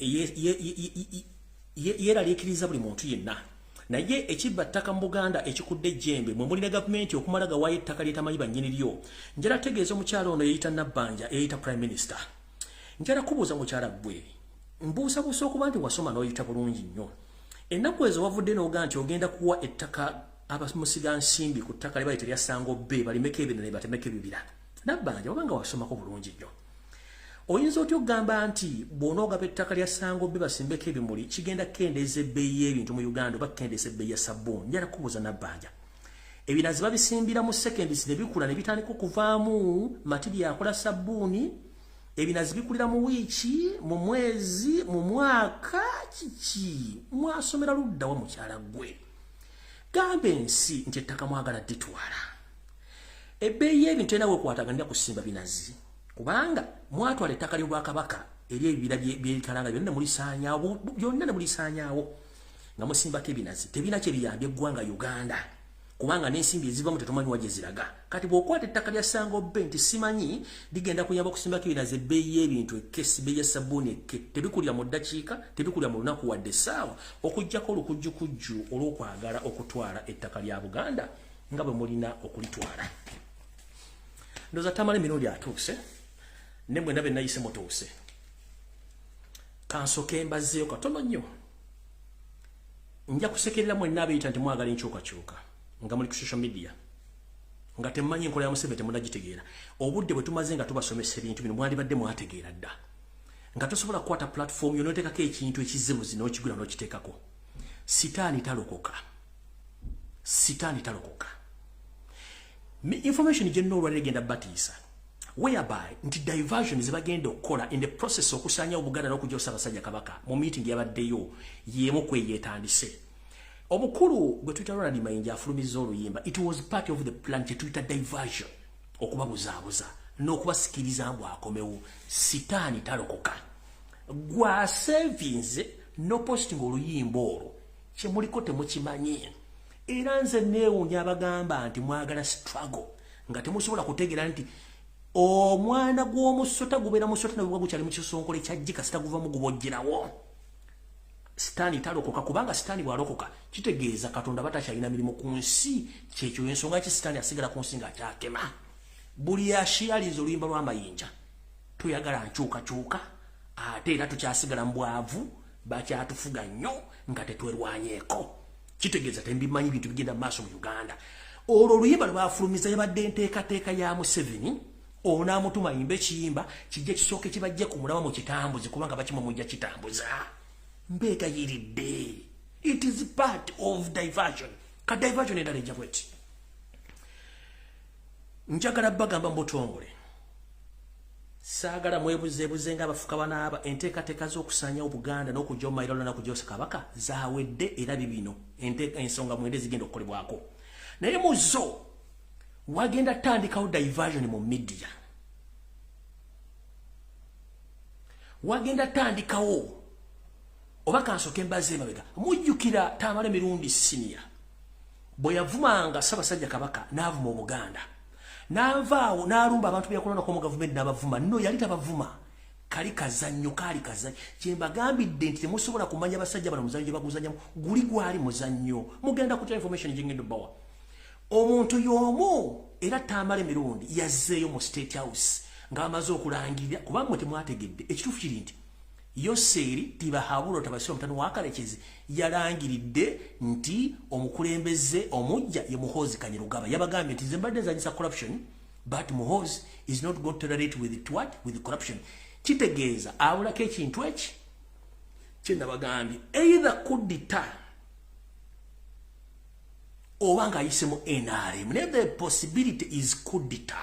S1: yeraliikiriza buli muntu yenna naye ekibba ttaka mu Buganda ekikudde ejjembe mwe mulina gavumenti okumala gawaayo ettaka lyetamanyi bannyini lyo njala tegeeza omukyala ono yeyita Nabbanja eyita Prime Minister njala kubuuza mukyala gwe mbuusabuusa okuba nti wasoma n'oyita bulungi nnyo ennaku ezo wavudde n'oga nti ogenda kuwa ettaka abamusiga nsimbi ku ttaka lye bayita lya Ssango B balimeko ebinene batemeko ebibira Nabbanja obanga wasomako bulungi nnyo oyinza otyo okugamba nti bw'onoogaba ettaka lya Ssango B basimbeko ebimuli kigenda kukendeeza ebbeeyi y'ebintu mu Uganda oba kukendeeza ebbeeyi ya sabbuuni njala kubuuza Nabbanja ebinazi babisimbira mu secondaries ne bikula ne bitandika okuvaamu matiri akola sabbuuni ebinazi bikulira mu wiiki mu mwezi mu mwaka kiki mwasomera luddawa mukyala gwe gamba ensi nti ettaka mwagala dditwala ebbeeyi y'ebintu enawe kwataganira kusimba binazi kubanga mwatwala ettaka ly'Obwakabaka eri ebibira by'ebikalanga byonna ne mulisaanyaawo nga musimbako ebinazi tebina kye biyambye eggwanga Uganda kubanga n'ensimbi ezivamu tetumanyi wa gye ziraga kati bw'okwata ettaka lya Ssango B nti simanyi ligenda kuyamba okusimbako ebinazi ebbeeyi y'ebintu ekkesi ebbeeyi ya sabbuuni ekke tebikulira mu ddakiika tebikulira mu lunaku wadde essaawa okuggyako olukujjukujju olw'okwagala okutwala ettaka lya Buganda nga bwe mulina okulitwala ndoza tamale emirundi atuuse ne mwenna be nayise mutuuse kansoke mbazeeyo katono nnyo nja kusekerera mwenna abeyita nti mwagala enkyukakyuka nga muli ku social media nga temmanyi enkola ya Museveni temunnagitegeera obudde bwe tumaze nga tubasomesa ebintu bino mwandibadde mwategeera dda nga tosobola kukwata platform yo n'oteekako ekintu ekizemuzi n'okigula n'okiteekako sitaani talokoka information gye nno olwaliro egenda batiisa whereby nti diversion zibagenda okukola in the process okusanya Obuganda n'okujja Ssaabasajja Kabaka mu meeting yabaddeyo yeemu kweyeetandise omukulu gwe tuyita Ronald Mayinja afulumiza oluyimba it was part of the plan kye tuyita diversion okubabuzaabuza n'okubasikiriza mbw akomewo sitaani talokoka gwa savings no posting oluyimba olwo kye muliko temukimanyi era nze neewuunya abagamba nti mwagala struggle nga temusobola kutegeera nti omwana gw'omusota gubeera musota ne bwe gukyali mu kisonkole kyajji kasita guvamu gubojjerawo sitaani talokoka kubanga sitaani bw'alokoka kitegeeza Katonda batakyalina mirimu ku nsi kyekyo ensonga ki sitaani asigala ku nsi ng'akyakema buli ashiyaliza oluyimba lwa Mayinja tuyagala nkyukakyuka ate era tukyasigala mu bwavu bakyatufuga nnyo nga tetwerwanyeeko kitegeeza tembimanyi bintu bigenda maaso mu Uganda olwo oluyimba lwe baafulumiza yabadde enteekateeka ya Museveni onaamutuma yimba ekiyimba kijja kisooke kibajja ku mulaba mu kitambuzi kubanga bakimumujja kitambuza mbeegayiridde it is part of diversion ka diversion endala ejja bweti njagala bagamba mbutongole saagala mwebuzeebuze ng'abafuka banaaba enteekateeka z'okusaanyawo Buganda n'okujja omumayiro n'okujja Kabaka zaawedde era bibino ensonga mwende zigenda okukolebwako naye mu zo wagenda tandikawo diversion mu media wagenda tandikawo oba kansoke mbaze emabega mujjukira Tamale mirundi senior bwe yavumanga Ssaabasajja Kabaka n'avuma Obuganda n'avaawo n'alumba abantu byakolonako mu gavumenti n'abavuma nno yali tabavuma kali kazannyo kye mbagambidde nti temusobola kumanya basajja bano muzannyo gye baguzannyamu guli gwali muzannyo mugenda kutya information gye ngenda obbawa omuntu y'omu era Tamale mirundi yazzeeyo mu State House ng'amaze okulangirira kuba mmwe temwategedde ekituufu kiri nti Yoseeri Tibahabula Otabasi omutano wa Kalekezi yalangiridde nti omukulembeze omujja ye Muhoozi Kanyerugaba yabagambye nti mbadde nzanyisa corruption but Muhoozi is not going to tolerate with corruption kitegeeza awulako ekintu eki Chena bagambi either kudita obanga yisemo NRM. The possibility is kudita.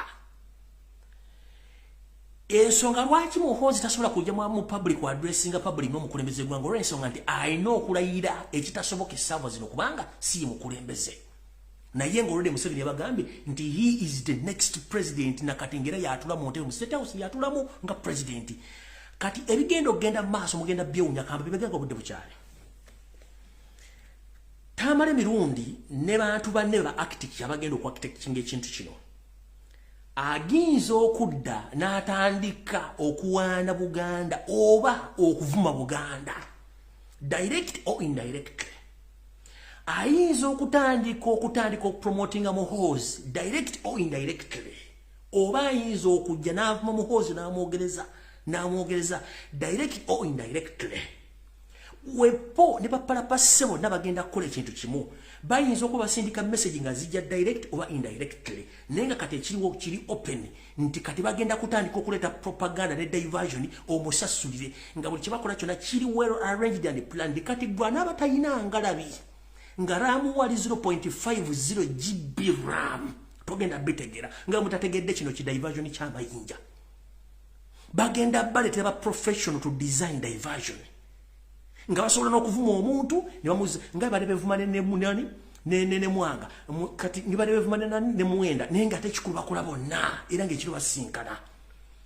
S1: Ensonga lwaki Muhoozi tasobola kujja mu public addressing public no mukulembeze gwango ensonga nti ayina okulayira ekitasoboka essaawa zino kubanga si mukulembeze. Naye ngolode Museveni yabagambi nti he is the next president na katingera yatula mu Hotel State House yatulamu nga president. Kati ebigendo genda maaso mugenda byewunya kamba bibeganga obudde bukyali. Tamale mirundi ne bantu banne ba architect abagenda ku architecting ekintu kino. Aginza okudda n'atandika okuwaana Buganda oba okuvuma Buganda direct or indirectly. Ayinza okutandika promoting Muhoozi direct or indirectly. Oba ayinza okujja n'avuma Muhoozi n'amwogereza direct or indirectly. Wepo ne bapala passebo nabagenda kukola ekintu kimu. Bayinza okubasindika message nga zijja direct oba indirectly. Nenga kati ekiriwo kiri open nti kati bagenda kutandika okuleta propaganda ne diversion omusasulire nga buli kibakola kyonna kiri well arranged and planned. Kati gwa n'abatayina ngalabi nga ramu wali 0.50 GB RAM togenda bitegera nga mutategedde kino ki diversion kya Mayinja. Bagenda baletera ba professional to design diversion. Nga basobola n'okuvuma omuntu ne bamuzi nga bali bevuma ne mwanga kati ngibali bevuma ne mwenda nenga tekikulu bakola bonna era ng'ekiro basinkana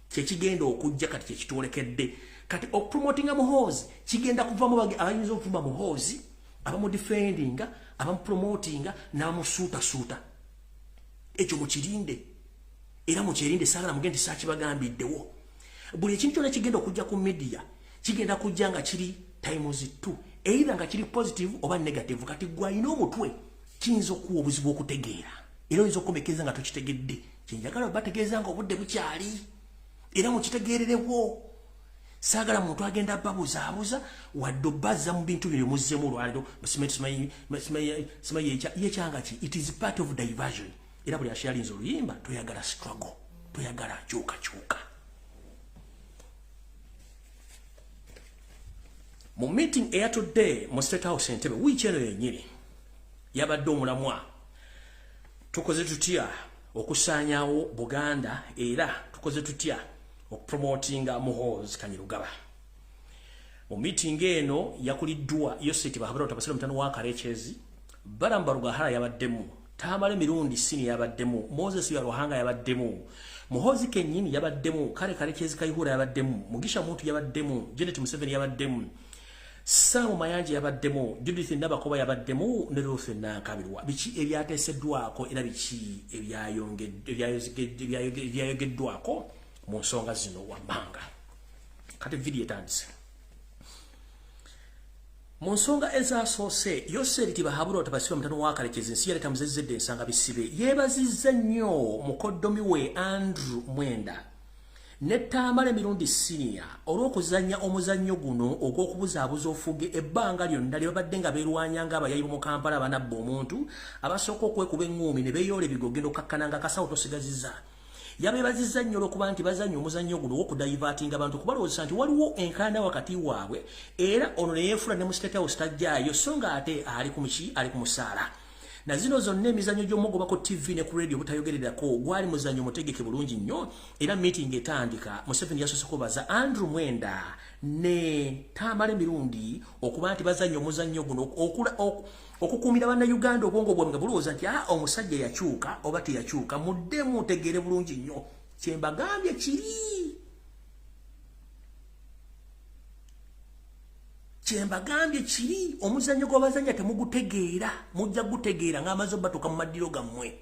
S1: kyekigenda okujja kati kyekitwolekedde kati promoting Muhoozi kigenda kuvamu abayinza okuvuma Muhoozi abamu defending abamu promoting n'abamusuuta ekyo mukirinde era mukirinde saagala mugende saakibagambiddewo buli ekintu kyonna kigenda okujja ku media kigenda kujja nga kiri times 2 either nga kiri positive oba negative. Kati gwalina omutwe kiyinza okuwa obuzibu okutegeera era oyinza okukomekeza nga tokitegedde kyenjagala bategeeza nga obudde bukyali era mukitegeererewo. Saagala muntu agenda babuzaabuza wadde obazza mu bintu bino muzzemu olwaliro simayi yekyanga ki it is part of diversion. Era buli ashalinza oluyimba toyagala struggle toyagala kyuka. Mu meeting eya today mu State House Entebbe wiiki eno yennyini yabadde omulamwa tukoze tutya okusaanyawo Buganda era tukoze tutya okupromotinga Muhoozi Kanyirugaba. Mu meeting eno yakuliddwa Yoseti Bahabura Otabasira mutano wa Karekyezi Baramba Rugahara yabaddemu Tamale mirundi sini yabaddemu Moses Yaruhanga yabaddemu Muhoozi kennyini yabaddemu Karekyezi Kayihura yabaddemu Mugisha Muntu yabaddemu Janet Museveni yabaddemu Samu Mayanja yabaddemu Judith Nabakoba yabaddemu ne Ruth Nakabirwa. Biki ebyateeseddwako era biki ebyayogeddwako mu nsonga zino wammanga. Kati video etandise. Mu nsonga ezasoose Yoseti Bahabura Otabasira mutano wa Karekyezi ensi yaleta muzezedde ensanga bisibe yeebazizza nnyo mukoddomi we Andrew Mwenda ne Tamale mirundi senior olw'okuzannya omuzannyo guno ogw'okubuzaabuza ofuge ebbanga lyonna lye babadde nga beerwanyanga abayayi mu Kampala banabba omuntu abasooka okwekuba eŋŋuumi ne beeyoola ebigogendo kakkananga kasawo tosigazizza. Yabeebazizza nnyo olw'okuba nti bazannya omuzannyo guno ogw'okudayivaatinga abantu kubalowooza nti waliwo enkaana wakati waabwe era ono ne yeefula ne mu State House tajjaayo so nga ate ali ku musaala. Na zino zonna emizannyo gy'omugoba ku TV ne ku radio butayogererako gwali muzannyo mutegeke bulungi nnyo era meeting etandika Museveni yasoose kubaza Andrew Mwenda ne Tamale mirundi okuba nti bazannyo omuzannyo guno okukuumira bannayuganda obwongo bwabwe nga bulowooza nti omusajja yakyuka oba teyakyuka muddemu mutegeere bulungi nnyo kyembagambye kiri. Kyembagambye kiri omuzannyo gw'abazannya temugutegeera mujja gutegeera ng'amaze obbatuuka mu maddiro gammwe.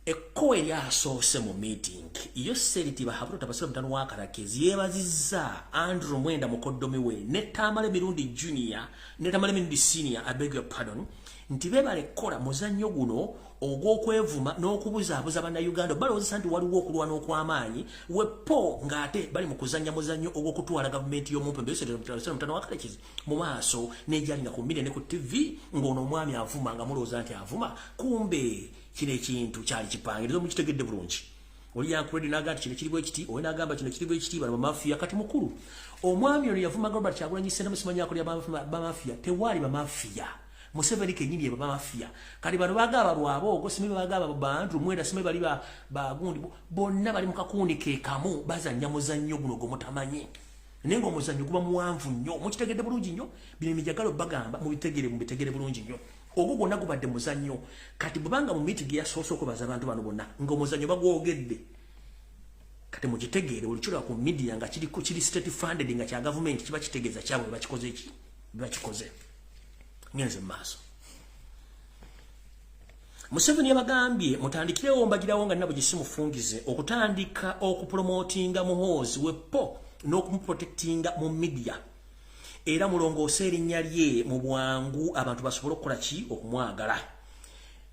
S1: Ekkowe lyasoose mu meeting Yoseti Bahabura Otabasira mutano wa Karekyezi yeebazizza Andrew Mwenda mukoddomi we ne Tamale mirundi junior ne Tamale mirundi senior I beg your pardon nti beebale kukola muzannyo guno ogw'okwevuma n'okubuzaabuza bannayuganda balowooza nti waliwo okulwana okw'amaanyi wepo ng'ate bali mu kuzannya muzannyo ogw'okutwala gavumenti y'omumpembe Yoseti mutano wa Karekyezi mu maaso n'egyali nga ku mmere ne ku TV ng'ono omwami avuma nga mulowooza nti avuma kumbe kino ekintu kyali kipangirizo mukitegedde bulungi. oli yankuredi nagamba kino kiribwe kiti owe nagamba kino kiribwe kiti bano mafia kati mukulu omwami ono yavumaga Robert Kyagulanyi Ssentamu simanyi akolya ba mafia tewali ba mafia Museveni kenyini ba mafia kati bano bagaba lwabo go simi bagaba bantu mwenda simi bali ba gundi bonna bali mukakundi ke kamu bazanya muzannyo guno go mutamanyi nengo muzannyo guba muwanvu nnyo mukitegedde bulungi nnyo bino emijagalo bagamba mubitegere bulungi nnyo ogwo gonna gubadde muzannyo kati bubanga mu meeting ya soso ko baza abantu bano bonna ngo muzannyo bagwogedde kati mukitegeere olichura ku media nga kiri state funded nga kya government kiba kitegeeza kyabwe bakikoze ki bakikoze ngenze maso Museveni yabagambye mutandikirewo mbagirawo nga nabo gisimufungize okutandika okupromotinga muhozi wepo n'okumuprotectinga mu media era mulongoose erinnya lye mu bwangu abantu basobola okukola ki okumwagala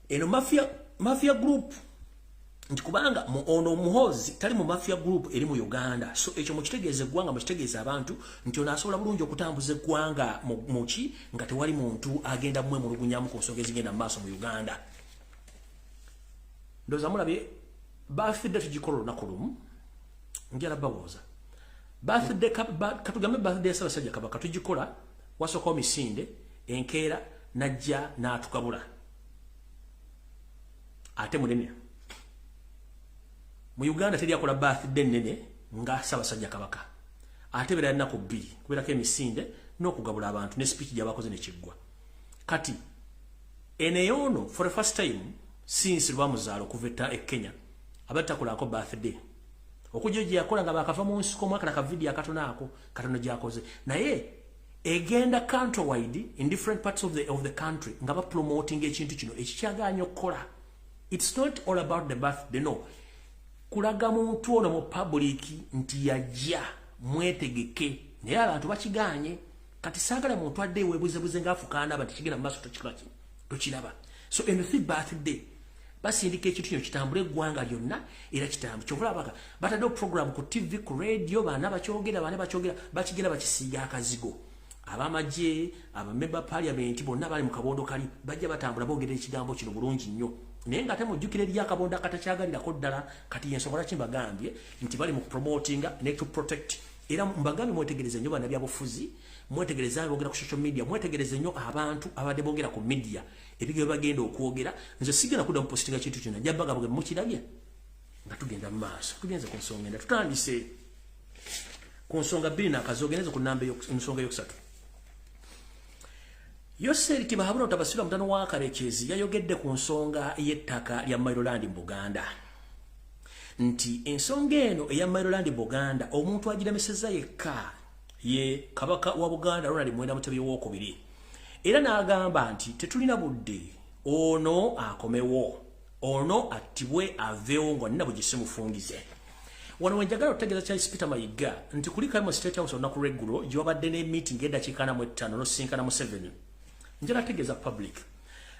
S1: eno mafia group nti kubanga ono muhozi tali mu mafia group eri mu Uganda so ekyo mukitegeeze gwanga mukitegeeze abantu nti ono asobola bulungi okutambuza gwanga muki nga tewali muntu agenda mmwe mulugunyamu ku nsonga ezigenda mu maaso mu Uganda ndoza mulabye bafidde tugikola olunaku lumu njala bawoza birthday katugambe birthday Ssaabasajja Kabaka tugikola wasooka omisinde enkeera najja n'atukabula ate munene mu Uganda teri akola birthday nene nga Ssaabasajja Kabaka ate bera nako bbiri kubeerako emisinde n'okugabula abantu ne speech gy'abakoze ne kiggwa kati eneyono for the first time since lwamuzaalo kuva e Kenya abatakolako birthday okujja yakola nga bakava mu nsiko mwaka na ka video akatonaako katono gyakoze naye egenda countrywide in different parts of the country nga ba promoting ekintu kino ekikyaganya okukola it's not all about the birthday no kulaga muntu ono mu public nti yajja mwetegeke naye abantu bakiganye kati saagala muntu adde webuzebuze ng'afukana bati kigenda mu maaso tokiraba so in the birthday basindika ekintu kino kitambule eggwanga lyonna era kitambu kyobulabaka batadde program ku TV ku radio baana bakyogera bakigenda bakisiiga akazigo abamagye abamember parliament bonna bali mu kabondo kali bajja batambula boogera ekigambo kino bulungi nnyo naye nga ate mujjukire lya kabondo akatakyagalirako ddala kati yensobola kimbagambye nti bali mu promotinga ne to protect era mbagambye mwetegereze nnyo bana byabufuzi mwetegereze aboogera ku social media mwetegereze nnyo abantu abadde boogera ku media ebigero bagenda okwogera nze sigenda kudda mu postinga kintu kyonna jabbaga bwe mukirabye nga tugenda mu maaso tugenze ku nsonga enda tutandise ku nsonga bbiri n'akazoogeneze ku nnamba ensonga yokusatu Yoseri Tibahabura Otabasira mutano wa Karekezi yayogedde ku nsonga y'ettaka lya Mayiland mu Buganda nti ensonga eno eya Mayiland mu Buganda omuntu agiremeseza yekka ye Kabaka wa Buganda Ronald Mwenda Mutebi w'okubiri era n'agamba nti tetulina budde ono akomewo ono attibwe aveewo nga nina bugisimufungize wano wenjagala okutegeeza Charles Peter Mayiga nti kulika mu State House olunaku lw'eggulo gye wabadde ne meeting eddakiika mu 5 n'osinkana mu 7 njala tegeeza public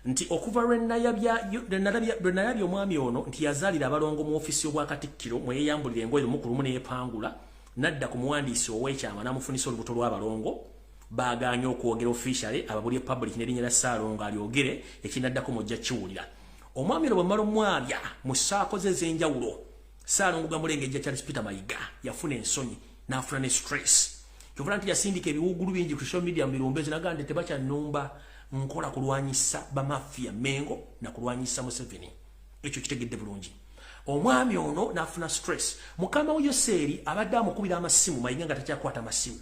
S1: nti okuva lwenalabya omwami ono nti yazaalira abalongo mu ofisi y'obwa Katikkiro mwe yeeyambulira engoye omukulumu n'eyepangula nadda ku muwandiisi ow'ekyama n'amufunisa olubuto lw'abalongo baaganya okwogera officially ababulye public n'erinnya lya Ssaalongo alyogere ekinaddako mujja kiwulira omwami ono bwe mmala omwabya mu ssaako ze ez'enjawulo Ssaalongo gamulengejja Charles Peter Mayiga yafuna ensonyi n'afuna ne stress kyovula nti yasindika ebiwugulu bingi ku social media mu mirumbezi nagamba nti tebakyannumba nkola kulwanyisa bamafia Mengo na kulwanyisa Museveni ekyo kitegedde bulungi omwami ono n'afuna stress mukama we Yoseri abadde amukubira amasimu Mayiga nga takyakwata amasimu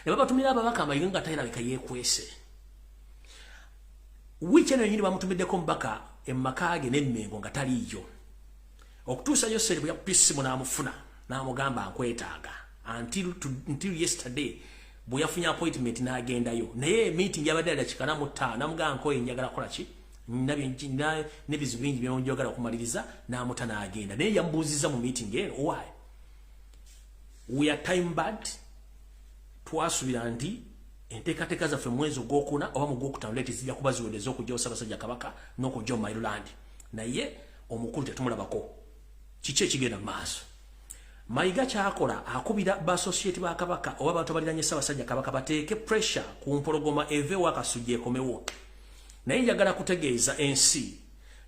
S1: ne babatumira ababaka Mayiga nga tayirabika Yekwese wiki eno yenyini bamutumiddeko mubaka emmakage n'emmengo nga taliiyo okutuusa Yoseri bwe yakupisa essimu n'amufuna n'amugamba nkwetaaga until yesterday bwe yafunye appointment n'agendayo naye meeting yabadde dakika mu 5 namugamba nkoye njagala kola ki n'ebizibu bingi byonjagala okumaliriza n'amuta n'agenda naye yamubuuziza mu meeting eno why we are time bad twasubira nti enteekateeka zaffe mu mwezi ogwokuna oba mu gwokutaano leeti zijja kuba ziwedeza okujjawo Ssaabasajja Kabaka n'okujja mu Mayiland naye omukulu tetumulabako kiki ekigenda mu maaso Mayiga kyakola akubira ba associate ba Kabaka oba abantu abaliranye Ssaabasajja Kabaka bateeke pressure ku mpologoma eveewo akasujja ekomewo naye njagala kutegeeza ensi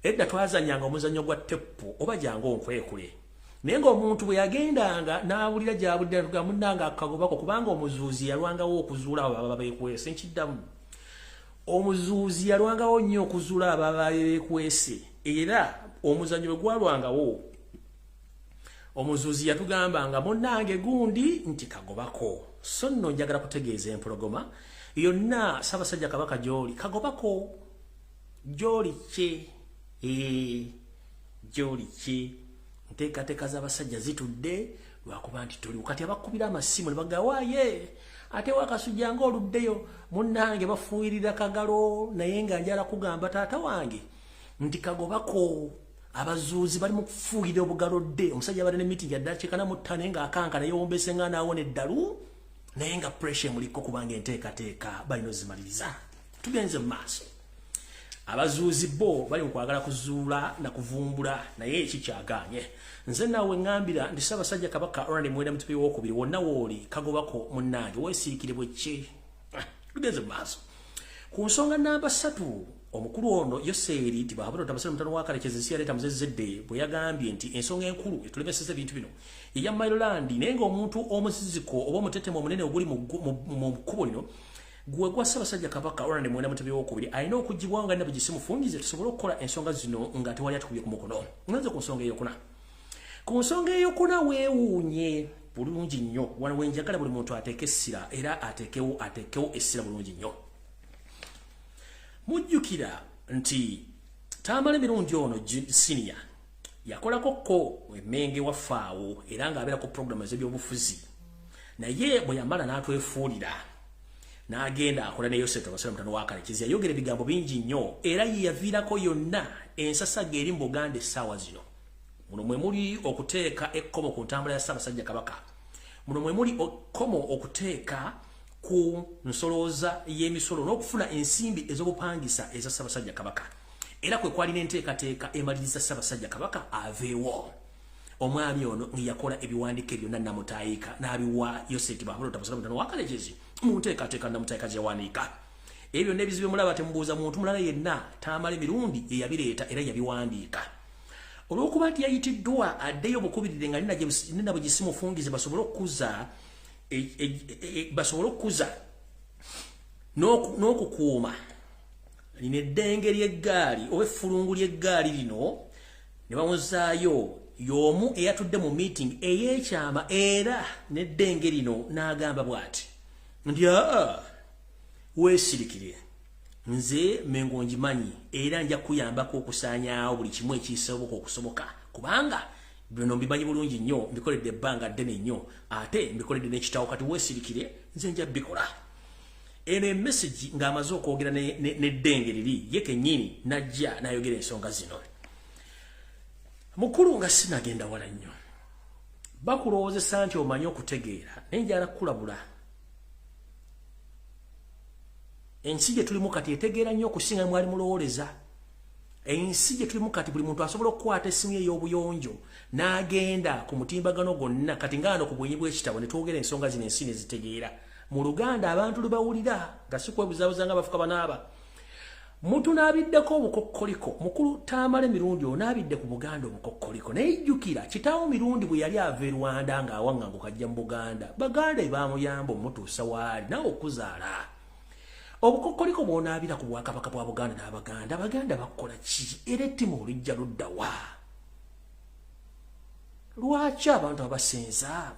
S1: edda twazanyanga omuzannyo gwa teppo oba jango nkwekule naye ng'omuntu bwe yagendanga n'awulira gy'abudde nga munnanga akagobako kubanga omuzuuzi yalwangawo okuzuula abo baba beekwese nkiddamu omuzuuzi yalwangawo nnyo okuzuula abo baba beekwese era omuzannyo bwe gwalwangawo omuzuuzi yatugambanga munnange gundi nti kagobako so nno njagala kutegeeza empologoma yonna Ssaabasajja Kabaka gy'oli kagobako gy'oli kye gy'oli kye nteekateeka z'abasajja zitudde lwakuba nti toli kati abakubira amasimu ne bagawaaye ate wakasujja ng'oluddeyo munnange bafuuyirira kagalo naye nga njala kugamba taata wange nti kagobako abazuuzi bali mu kufuuyira obugalodde omusajja abadde ne mitingi addakiikana mu ttane ng'akanka naye wombese nga naawona eddalu naye nga pressure muliko kubanga enteekateeka balina ozimaliriza tugenze mu maaso abazuuzi bo bali mu kwagala kuzuula na kuvumbula naye ekikyaganye nze naawe ŋŋambira ndi Ssaabasajja Kabaka Ronald Muwenda Mutebi w'okubiri wonna wooli kagobako munnange weesiikire bwe ki tugenze mu maaso ku nsonga namba 3 omukulu ono Yoseeri Tibahabula Tabasale mutano wa Kalekezi ensi yaleeta muzezedde bwe yagambye nti ensonga enkulu etulemeseza ebintu bino eya Mayiland naye ng'omuntu omuziziko oba omutetemo omunene oguli mu kkubo lino gwe gwa Ssaabasajja Kabaka Ronald Muwenda Mutebi w'okubiri alina okugibwawo nga nabwe gisimufungize tusobole okukola ensonga zino nga tewali atukubye ku mukono nganze ku nsonga eyokuna ku nsonga eyokuna weewuunye bulungi nnyo wano wenjagala buli muntu ateeke essira era ateekewo essira bulungi nnyo mujjukira nti Tamale emirundi ono senior yakolako emmenge waffaawo era ng'abeerako programu ez'ebyobufuzi naye bwe yamala n'atwefuulira n'agenda akola ne Yosefu Tabasale mutano wa Kalekezi yayogera ebigambo bingi nnyo era ye yaviirako yonna ensasaga eri mu Buganda essaawa zino muno mwe muli okuteeka ekkomo ku ntambula ya Ssaabasajja Kabaka muno mwe muli ekkomo okuteeka ku nsolooza y'emisolo n'okufuna ensimbi ez'obupangisa eza Ssaabasajja Kabaka era kwe kwalina enteekateeka emaliriza Ssaabasajja Kabaka aveewo omwami ono yakola ebiwandiiko byonna namutaayika n'abiwa Yosefu Tibahabula Tabasale mutano wa Kalekezi mu nteekateeka namutaayika gye yawandiika ebyo n'ebizibu bye mulaba temubuuza muntu mulala yenna Tamale emirundi eyabireeta era yabiwandiika olw'okuba nti yayitiddwa addeyo bukubirire nga nina bwe gisimufungize basobole okukuza n'okukuuma lino eddenge ly'eggaali oba effulungu ly'eggaali lino ne bamuzaayo y'omu eyatudde mu meeting ey'ekyama era n'eddenge lino n'agamba bw'ati nti weesirikire nze mengo njimanyi era nja kuyambako okusaanyaawo buli kimu ekisoboka okusoboka kubanga bino mbimanyi bulungi nnyo mbikoledde ebbanga ddene nnyo ate mbikoledde n'ekitawo kati weesirikire nze nja bikola eno emesagi ng'amaze okwogera n'eddenge liri ye kennyini najja n'ayogera ensonga zino mukulu nga sinagenda wala nnyo bakulowoozesa nti omanyi okutegeera naye njala kukulabula ensi gye tulimu kati etegeera nnyo okusinga mwali mulowooleza ensi gye tulimu kati buli muntu asobola okukwata essimu ye ey'obuyonjo n'agenda ku mutimbagano gwonna kati ngano ku bwenyi bw'ekitabo ne twogera ensonga zino ensi ne zitegeera mu Luganda abantu lubawulira nga si kwebuzaabuza nga bafuka banaaba muntu n'abiddeko obukokkoliko mukulu Tamale emirundi onaabidde ku Buganda obukokkoliko naye jjukira kitaawo mirundi bwe yali ava e Rwanda ng'awaŋŋango kajja mu Buganda Baganda baamuyamba omutuusa waali nawe okuzaala obukokkoliko bw'onaabira ku Bwakabaka bwa Buganda n'Abaganda Abaganda bakola ki era ettima olijja ludda wa lwaki abantu abasenza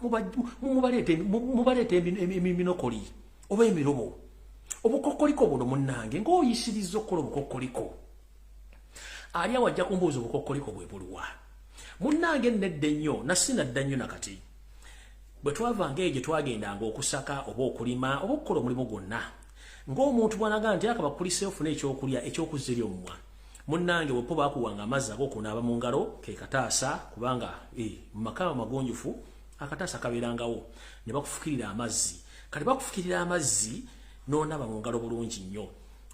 S1: mubaleeta eminokoli oba emirobo obukokkoliko buno munnange ng'oyisiriza okukola obukokkoliko ali awajja kumbuuza obukokkoliko bwe buluwa munnange nedda ennyo nasinadda nnyo nakati bwe twavanga eyo gye twagendanga okusaka oba okulima oba okukola omulimu gwonna ng'omuntu bw'anaga nti akabakulisa ofuna ekyokulya ekyokuzza eri omumwa munnange bwepo baakuwanga amazzi ag'okunaaba mu ngalo ke kataasa kubanga mu maka amagonjufu akataasa kabeerangawo ne bakufukirira amazzi kati bakufukirira amazzi n'onaaba mu ngalo bulungi nnyo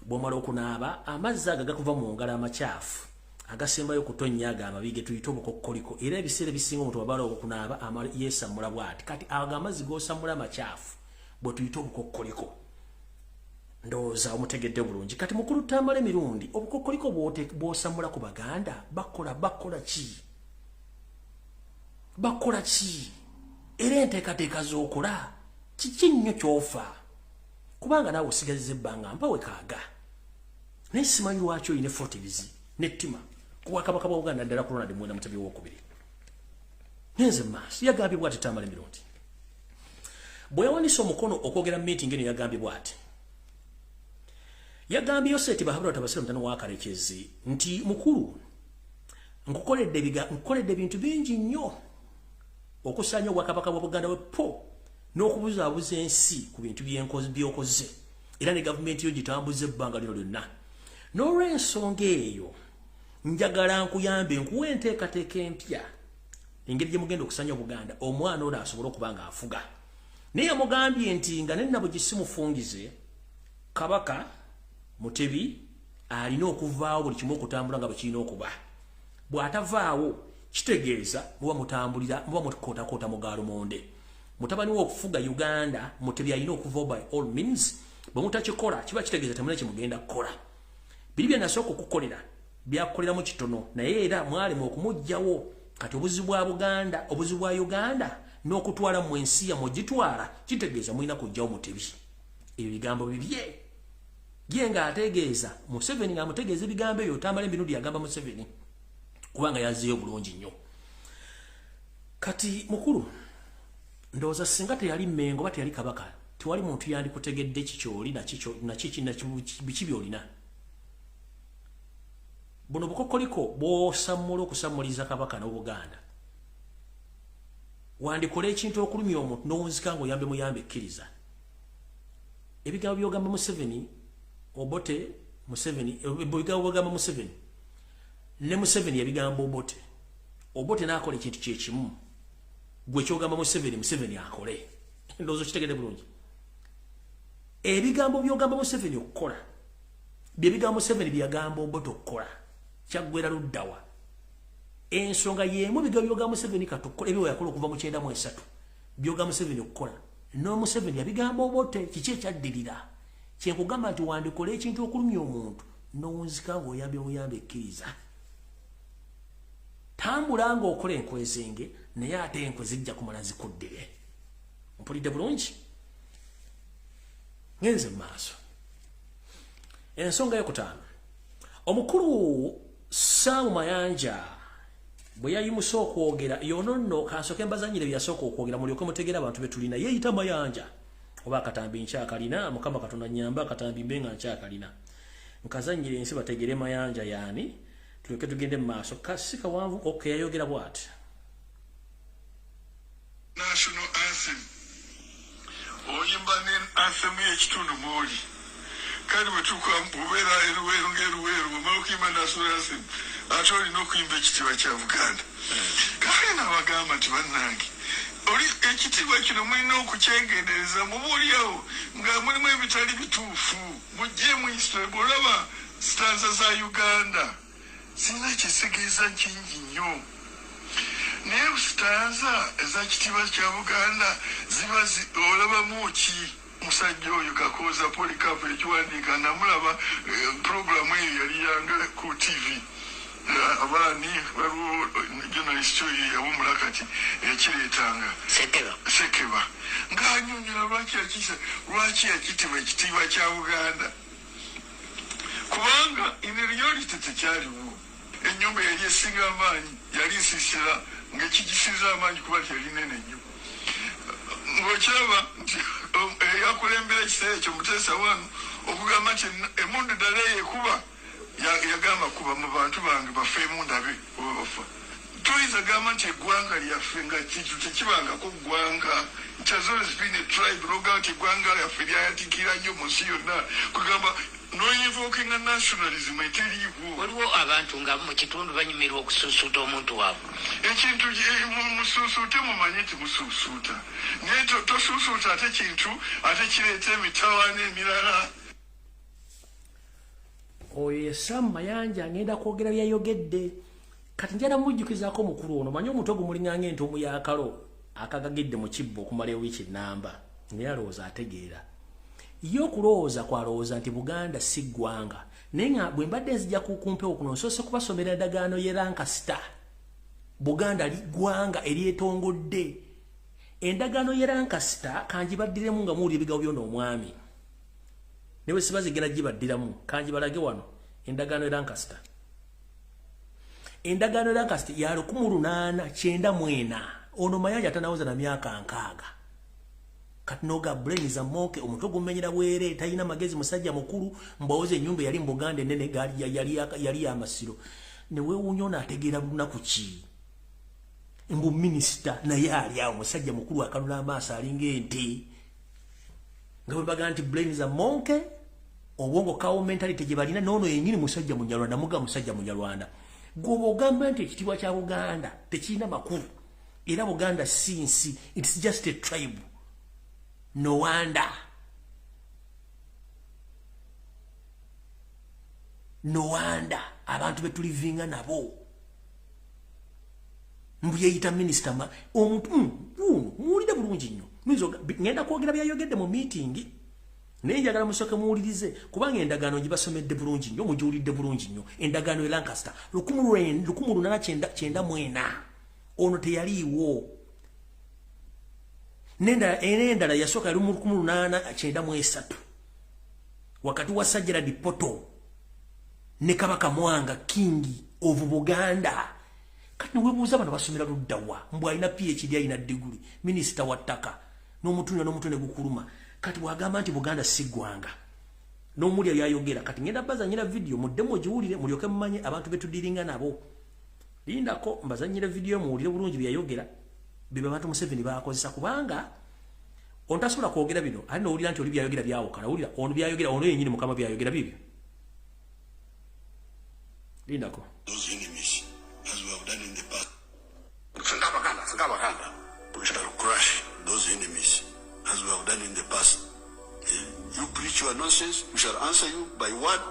S1: bw'omala okunaaba amazzi ago gakuva mu ngalo amakyafu agasembayo okutonnya ago amabi ge tuyita obukokkoliko era ebiseera ebisinga omuntu wabala okunaaba yeesammula bw'ati kati ago amazzi g'osammula amakyafu bwe tuyita obukokkoliko ndowooza omutegedde bulungi. Kati mukulu tambala emirundi obukokoliko bw'osamula ku Baganda bakola ki? Bakola ki? Era enteekateeka z'okola kiki nnyo ky'ofa? Kubanga naawe osigaziza ebbanga mpawe kaaga. Naye simanyi lwaki oyina efootivizi n'ettima ku Bwakabaka bwa Uganda ddala ku Ronald Muwenda Mutebi owookubiri. Ngenze maaso yagambye bw'ati tambala emirundi. Bwe yawanise omukono okwogera meeting eno yagambye bw'ati. Yagambye Yoseti Bahabura Tabasira mutano wa Karekezi nti mukulu nkukoledde bintu bingi nnyo okusaanya Obwakabaka bwa Buganda wepo n'okubuzaabuza ensi ku bintu by'okoze era ne gavumenti yo gitambuza ebbanga lino lyonna. N'olw'ensonga eyo njagala nkuyambe nkuwa enteekateeka empya engeri gye mugenda okusaanya Obuganda omwana ono asobole okuba nga afuga. Naye yamugambye nti nga nennabo gisimufungize Kabaka Mutebi alina okuvaawo buli kimu okutambula nga bwe kirina okuba. Bw'atavaawo kitegeeza muba mutambulira muba mukotakoota mugaalo monde. Mutabani we okufuga Uganda Mutebi alina okuvaawo by all means. Bwe mutakikola kiba kitegeeza temuna kimugenda kukola. Biri bye nasooka okukolera byakukoleramu kitono naye era mwalimu okumuggyawo. Kati obuzibu bwa Buganda obuzibu bwa Uganda n'okutwala mu ensi yammwe gitwala kitegeeza mulina kuggyawo Mutebi. Ebyo bigambo bibye. Ye nga ategeeza Museveni nga amutegeeza ebigambo ebyo tambala emirundi yagamba Museveni kubanga yazzeeyo bulungi nnyo. Kati mukulu ndowooza singa teyali Mmengo oba teyali Kabaka tewali muntu yandikutegedde kikyoli biki byolina. Buno bukokoliko bw'osamula okusamuliza Kabaka n'Obuganda wandikola ekintu okulumya omuntu n'owunzika ng'oyambe muyambe ekkiriza. Ebigambo by'ogamba Museveni Obote Museveni ebigambo by'ogamba Museveni ne Museveni yabigamba Obote. Obote n'akola ekintu kye kimu gwe kyogamba Museveni akole. Ndowooza kitegedde bulungi. Ebigambo by'ogamba Museveni okukola bye bigambo Museveni bye yagamba Obote okukola kyaggwera luddawa. Ensonga y'emu bigambo by'ogamba Museveni katukola ebyo yakola okuva mu 93 by'ogamba Museveni okukola no Museveni yabigamba Obote kiki ekyaddirira. Kyenkugamba nti wandikola ekintu okulumya omuntu n'owunzika ng'oyambye muyambe ekkiriza. Tambula ng'okola enkwezenge naye ate enkwe zijja kumala zikuddire. Mpulidde bulungi? Ngenze mu maaso. Ensonga y'okutaano. Omukulu NAMAYANJA bwe yayimusa okwogera yonono kansooke mbazanyire byasooka okwogera mulyoke mutegeera abantu be tulina yeeyita Mayanja. Oba akatambi nkyakalina Mukama Katonda nnyamba akatambi mbe nga nkyakalina. Nkazanyire ensi bategere Mayanja yaani tulyoke tugende mu maaso. Kasika wanvu okay yayogera bw'ati.
S3: National anthem. Oyimba ne anthem y'ekitundu mwoli. Kali bwe tukubeera eruweero ng'eruweero omala okuyimba national anthem ate olina okuyimba ekitiibwa kya Buganda. Kale n'abagamba nti bannange oli ekitiibwa kino mulina okukyengendereza mubuulyawo nga mulimu ebitali bituufu muggyemu history bw'olaba stanza za Uganda zirina ekitegeeza kingi nnyo naye stanza eza kitiibwa kya Buganda ziba olabamu ki musajja oyo Kakooza Polycarp ekiwandiika namulaba programu eyo yali yanga ku TV abaani waliwo journalist oyo yawumula kati ekireetanga Sekeba ng'anyonyola lwaki yakitibwa ekitiibwa kya Buganda kubanga in reality tekyaliwo. Ennyumba yali esinga amaanyi yali nsisira ng'ekigisiza amaanyi kuba tyali nene nnyo. Ng'okiraba nti eyakulembera ekiseera ekyo Muteesa wano okugamba nti emundu ddala eyekuba yagamba kuba mu bantu bange bafeemu ndabe oba bafa. Tuyinza gamba nti eggwanga lyaffe nga kintu tekibangako ggwanga. It has always been a tribe loga nti eggwanga lyaffe lyayatikira nnyo mu nsi yonna kugamba no-invoking a nationalism eteriiwo.
S4: Waliwo abantu nga mu kitundu banyumirwa okusuusuuta omuntu waabwe.
S3: Ekintu musuusuute mumanyi nti musuusuuta naye tosuusuuta ate kintu ate kireeta emitawaana emirala.
S1: Oyo NAMAYANJA ngenda kwogera byayogedde. Kati njala mujjukizaako mukulu ono manyi omuntu ogumulinganga entomu y'akalo akagagidde mu kibbo okumala ewiiki ennamba naye alowooza ategeera. yo kulowooza kwalowooza nti Buganda si ggwanga naye nga bwe mbadde nzija kukumpewo kuno nsoose kubasomera endagaano ye Lancaster Buganda ggwanga eryetongodde endagaano ye Lancaster kanjibaddiremu nga muwulira ebigambo byonna omwami ne bwe siba zigenda gibaddiramu kanjibalage wano endagaano ye Lancaster ya 1894 ono Mayanja tanawoza na myaka 6 kati noga brain za moke omutwe gumenyera bwere tayina magezi musajja mukuru mbawoze enyumba yali Buganda nene yali ya masiro ne weewunyona ategeera lunaku ki mbu minister na yali awo musajja mukuru akalula amaaso alinga ente nga bwe baga nti brain za moke obwongo kawo mentality gye balina nono yenyini musajja munyalwanda muga musajja munyalwanda gobo ogamba nti ekitibwa kya Buganda tekirina makulu era Buganda sinsi it's just a tribe no wonder abantu betulivinga nabo mbuye yita minister omuntu muwulire bulungi nnyo ngenda kwogera byayogedde mu meeting naye njagala musooke muwulirize kubanga endagaano gibasomedde bulungi nnyo mugiwulidde bulungi nnyo endagaano e Lancaster 1894 ono teyaliiwo n'endala yasooka yali mu 1893 wakati wa Sajjala Dipoto ne Kabaka Mwanga King of Buganda kati webuuza bano basomera luddawa mbw alina PhD alina degree minisita wa ttaka n'omutune gukuluma kati bwagamba nti Buganda si ggwanga n'omuli yayogera kati ngenda bazanyira video muddemu ogiwulire mulyoke mumanye abantu betudiringa nabo lindako mbazanyira video muwulire bulungi byayogera biba abantu Museveni bakozesa kubanga ontasobola kwogera bino ali n'owulira nti oli byayogera byawukana wulira ono byayogera ono yennyini mukama byayogera bibyo lindako
S3: those enemies as we have done in the past. We shall crush those enemies as we have done in the past. You preach your nonsense, we shall answer you by what?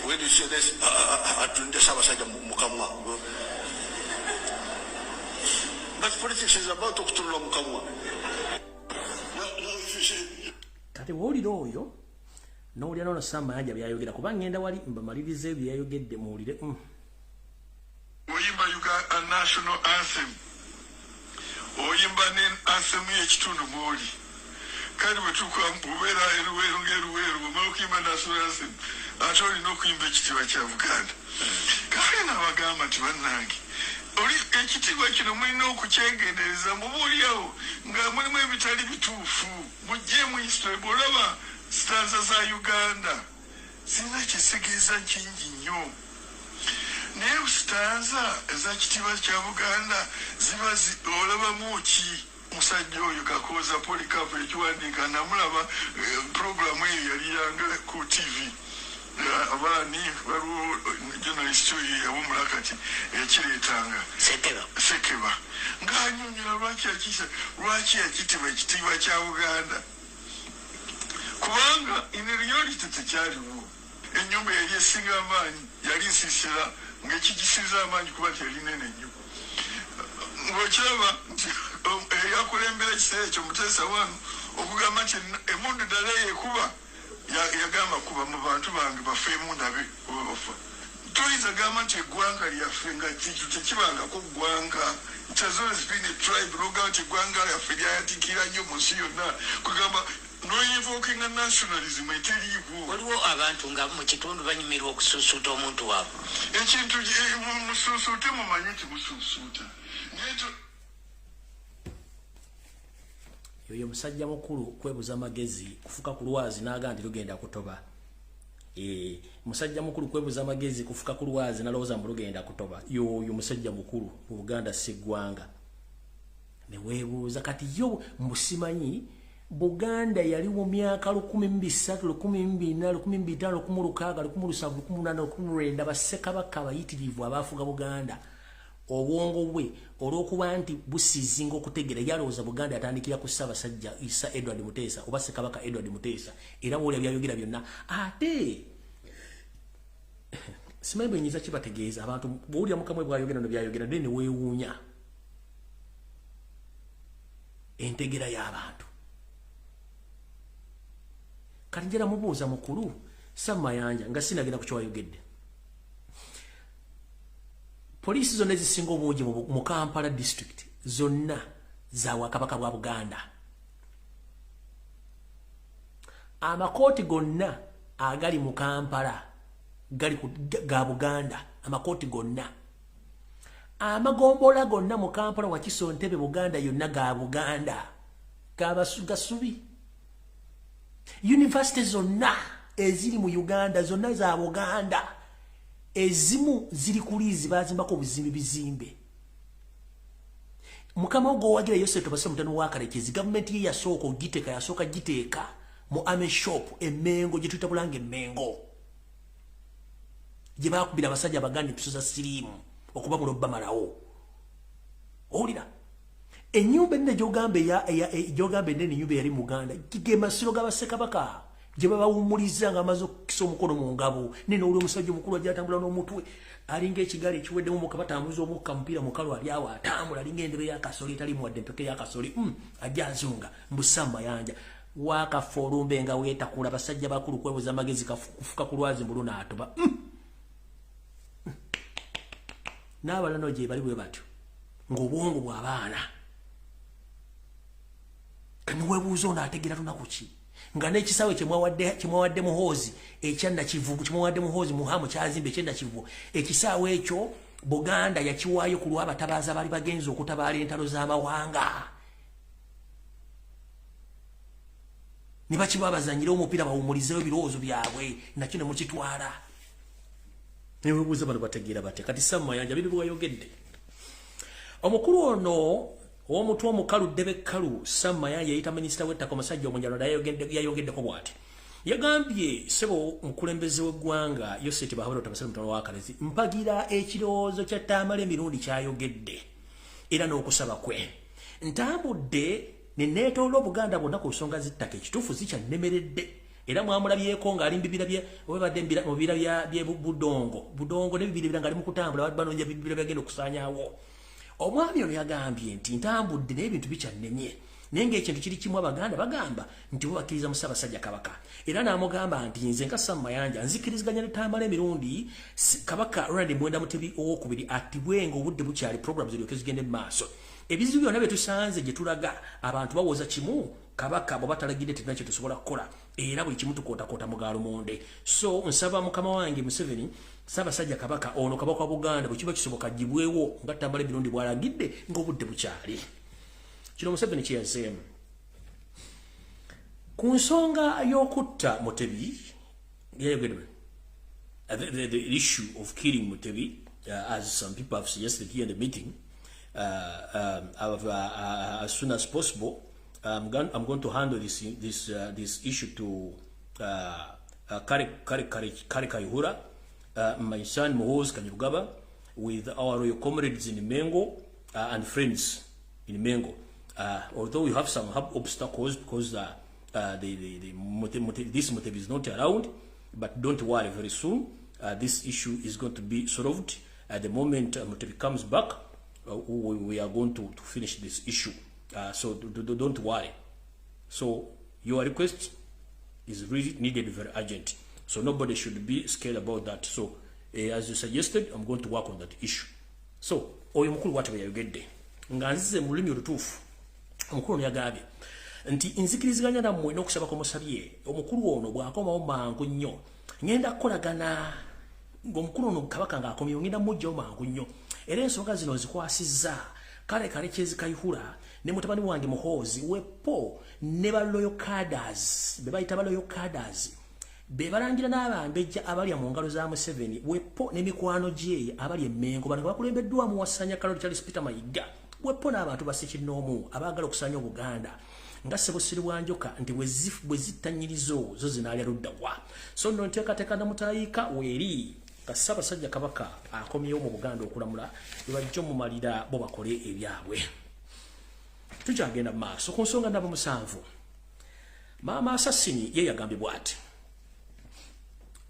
S3: When you say this, but politics is about to Mukamwa. No, if you say
S1: kati wulira oyo n'owulira nono Mayanja byayogera kubanga ngenda wali mbamalirize byayogedde muwulire
S3: oyimba a national anthem oyimba ne anthem y'ekitundu mwoli kandi bwe tukubeera eruweero ng'eruweero omala okuyimba national anthem ate olina okuyimba ekitiibwa kya Buganda kale nabagamba nti bannange oli ekitiibwa kino mulina okukyegendereza mubuulyawo nga mulimu ebitali bituufu mugjeemu history bw'olaba stanza za Uganda zirina kyetegeeza kingi nnyo naye stanza eza kitiibwa kya Buganda ziba olabamu ki musajja oyo Kakooza Polycarp ekiwandiika namulaba programu eyo yali yanga ku TV abaani waliwo journalist oyo yawumula kati ekireetanga sekeba ng'anyonyola lwaki yakitibwa ekitiibwa kya Buganda kubanga in reality tekyaliwo ennyumba yali esinga amaanyi yali nsiisira ng'ekigisinza amaanyi kuba tyali nene nnyo ng'okiraba nti eyakulembera ekiseera ekyo Muteesa wano okugamba nti emundu ddala yekuba yagamba kuba mu bantu bange bafeemu ndabe oba bafa toyinza gamba nti eggwanga lyaffe nga tekibangako ggwanga it has always been a tribe n'ogamba nti eggwanga lyaffe lyayatikira nnyo mu nsi yonna kugamba noinvokinga nationalism eteriiwo
S4: waliwo abantu nga mu kitundu banyumirwa okusuusuuta omuntu waabwe
S3: ekintu musuusuute mumanyi nti musuusuuta
S1: yoyo musajja mukulu kwebuza magezi kufuka ku lwazi n'agamba nti lugenda kutoba musajja mukulu kwebuza amagezi kufuka ku lwazi nalowooza mbu lugenda kutoba yoyo musajja mukulu mu Buganda si ggwanga ne weebuuza kati yo mbusimanyi Buganda yali mu myaka 13, 14, 15, 16, 17, 18, 19 bassekabaka abayitirivu abaafuga Buganda obwongo bwe olw'okuba nti busizinga okutegera yalowooza Buganda yatandikira ku Ssaabasajja Isa Edward Muteesa oba Ssekabaka Edward Muteesa era bw'olya byayogera byonna ate simanyi bwe nyiza kibategeeza abantu bw'olya mukamwe bwayogera no byayogera ne weewuunya entegera y'abantu. Kati njera mubuuza mukulu Namayanja nga sinagenda ku ky'ayogedde. Poliisi zonna ezisinga obungi mu Kampala district zonna za Kabaka bwa Buganda. Amakooti gonna agali mu Kampala gali ga Buganda, amakooti gonna. Amagombola gonna mu Kampala Wakiso Ntebe Buganda yonna ga Buganda. Gasubi. University zonna eziri mu Uganda zonna za Buganda. Ezimu ziri kulizi bazimbako bizimbe. Mukama ogo wagira yose tobase mutano wakalekezi government ye yasoko giteeka mu ame shop emengo gye tutabulanga emengo. Gye bakubira abasajja bagandi tusoza sirimu okuba mu lobba marawo. Olira enyumba nne jogambe nne nyumba yali Muganda kigema siro g'Abassekabaka gye babawumuliza nga amaze okukisa omukono mu ngabo nene oli omusajja omukulu ajja atambula n'omutwe alinga ekigali ekiweddemu mu kabatambuza omukka mupiira mukalu ali awo atambula alinga endebe y'akasoli etali muwadde empeke y'akasoli ajja azunga mbusa Namayanja wakafa olumbe nga weetakula basajja bakulu kwebuza amagezi kufuka ku lwazi mbulu n'atoba n'abalano gye bali bwe batyo ng'obwongo bw'abaana kaniweebuuza ono ategeera lunaku ki nga n'ekisaawe kimwawadde muhoozi ekyanna kivubu kimwawadde muhoozi muhamu kyazimba ekyenna kivubu ekisaawe ekyo Buganda yakiwaayo ku lw'abatabaazi abali bagenzi okutabaala entalo z'amawanga ne bakiba abazanyire omupiira bawumulizeyo ebirowoozo byabwe nakyo ne mukitwala newebuuza bano bategeera bate kati Namayanja biri bwayogedde omukulu ono omutwe omukalu Ddebekkalu Namayanja yayita minisita w'ettaka omusajja omunjalo yayogeddeko bw'ati yagambye sebo mukulembeze w'eggwanga Yoseti Bahabura Otabasale Mutano wa Kalezi mpagira ekirowoozo kya Tamale emirundi kyayogedde era n'okusaba kwe ntambudde ne neetoola Obuganda bwonna ku nsonga z'ettaka ekituufu zikyannemeredde era mwamulabyeko ng'ali mbibira mu bibira bye budongo n'ebibira ng'ali mu kutambula banoonya bibira byagenda okusaanyaawo. Omwami ono yagambye nti ntambudde n'ebintu bikyannemye naye ng'ekintu kiri kimu Abaganda bagamba nti bo bakkiriza mu Ssaabasajja Kabaka era n'amugamba nti nze nka Namayanja nzikiriziganya ne Tamale emirundi Kabaka Ronald Mwenda Mutebi owookubiri attibwenga obudde bukyali programu ziryoke zigende mu maaso. Ebizibu byonna bye tusanze gye tulaga abantu bawoza kimu Kabaka bwe batalagidde tetulina kye tusobola kukola era buli kimu tukootakoota mugaalo monde. So nsaba mukama wange Museveni Ssaabasajja Kabaka ono Kabaka wa Buganda bwe kiba kisoboka gibwewo nga Tamale emirundi bw'alagidde ng'obudde bukyali. Kino Museveni kye yazeemu ku nsonga y'okutta Mutebi yayogedde the issue of killing Mutebi as some people have suggested here in the meeting as soon as possible. I'm going to handle this issue to Kari Kayihura, my son Muhoozi Kanyarugaba, with our royal comrades in Mengo and friends in Mengo. Although we have some obstacles because this Mutebi is not around, but don't worry, very soon this issue is going to be solved. At the moment Mutebi comes back, we are going to finish this issue. So don't worry. So your request is really needed, very urgent. So nobody should be scared about that. So as you suggested, I'm going to work on that issue. So oyo mukulu watu yayogedde nga nzize mu lulimi olutuufu omukulu yagambye nti nzikiriziganya nammwe n'okusaba k'omusabye omukulu ono bw'akomawo mangu nnyo ngenda kukolagana ng'omukulu ono Kabaka ng'akomyewo ngenda mujjawo mangu nnyo era ensonga zino zikwasizza kale Kyezi Kayihura ne mutabani wange Muhoozi wepo ne baloyo cadres be bayita baloyo cadres be balangira n'abambejja abalya mu ngalo za Museveni wepo n'emikwano gye abali emmengo bano bakulembeddwa mu Wasanya Kaloli Charles Peter Mayiga wepo n'abantu basekinnoomu abaagala okusanya Obuganda nga Ssebosiri Bwanjoka nti bwe zittanyirizo zo zinaalya luddawa. So nno nteekateeka namutayiika weeri ka Ssaabasajja Kabaka akomyewo mu Buganda okulamula bebajja omumalira bo bakole ebyabwe. Tukyagenda mu maaso ku nsonga nabo musanvu. Maama Asasini ye yagambye bw'ati.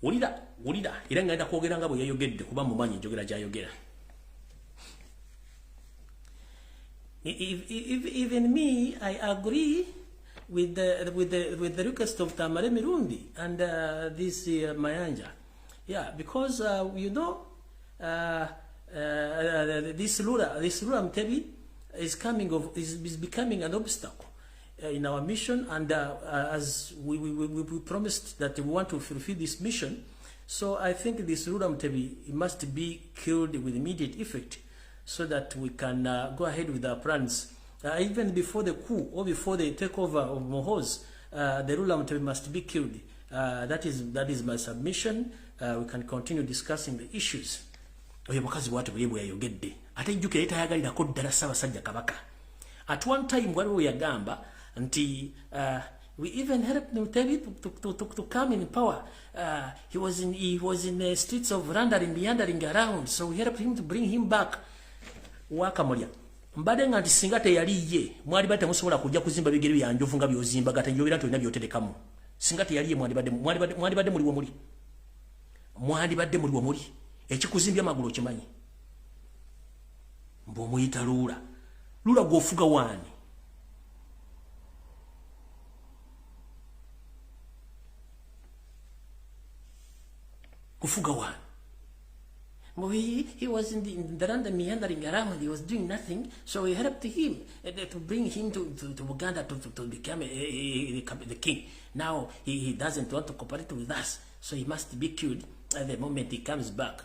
S1: Wulira era ngenda kwogera nga bwe yayogedde kuba mumanyi njogera gy'ayogera. Even me, I agree with the request of Tamale Mirundi and this Mayanja. Yeah, because this Lura Mtebi is becoming an obstacle in our mission, and as we promised that we want to fulfill this mission, so I think this Lura Mtebi must be killed with immediate effect, so that we can go ahead with our plans. Even before the coup or before the takeover of Mohoz, the Lura Mtebi must be killed. That is my submission. We can continue discussing the issues. At one time, what we agamba, we even helped Mutebi to come in power. He was in the streets of meandering around, so we helped him to bring him back. Wakamolya. Mbade nga ntisinga teyali ye, mwali bate musobola kujja kuzimba bigere bya njovu nga byozimba gata njobera nti olina byotedekamu. Singa teyali ye mwali bade muli womuli. Mwali badde muli womuli. Ekikuzimbya magulu kimanyi. Mbo muyita Lura. Lura gofuga wani. Kufuga wani. Well, he was in the land meandering around. He was doing nothing, so we helped him to bring him to Uganda to become the king. Now he doesn't want to cooperate with us, so he must be killed at the moment he comes back.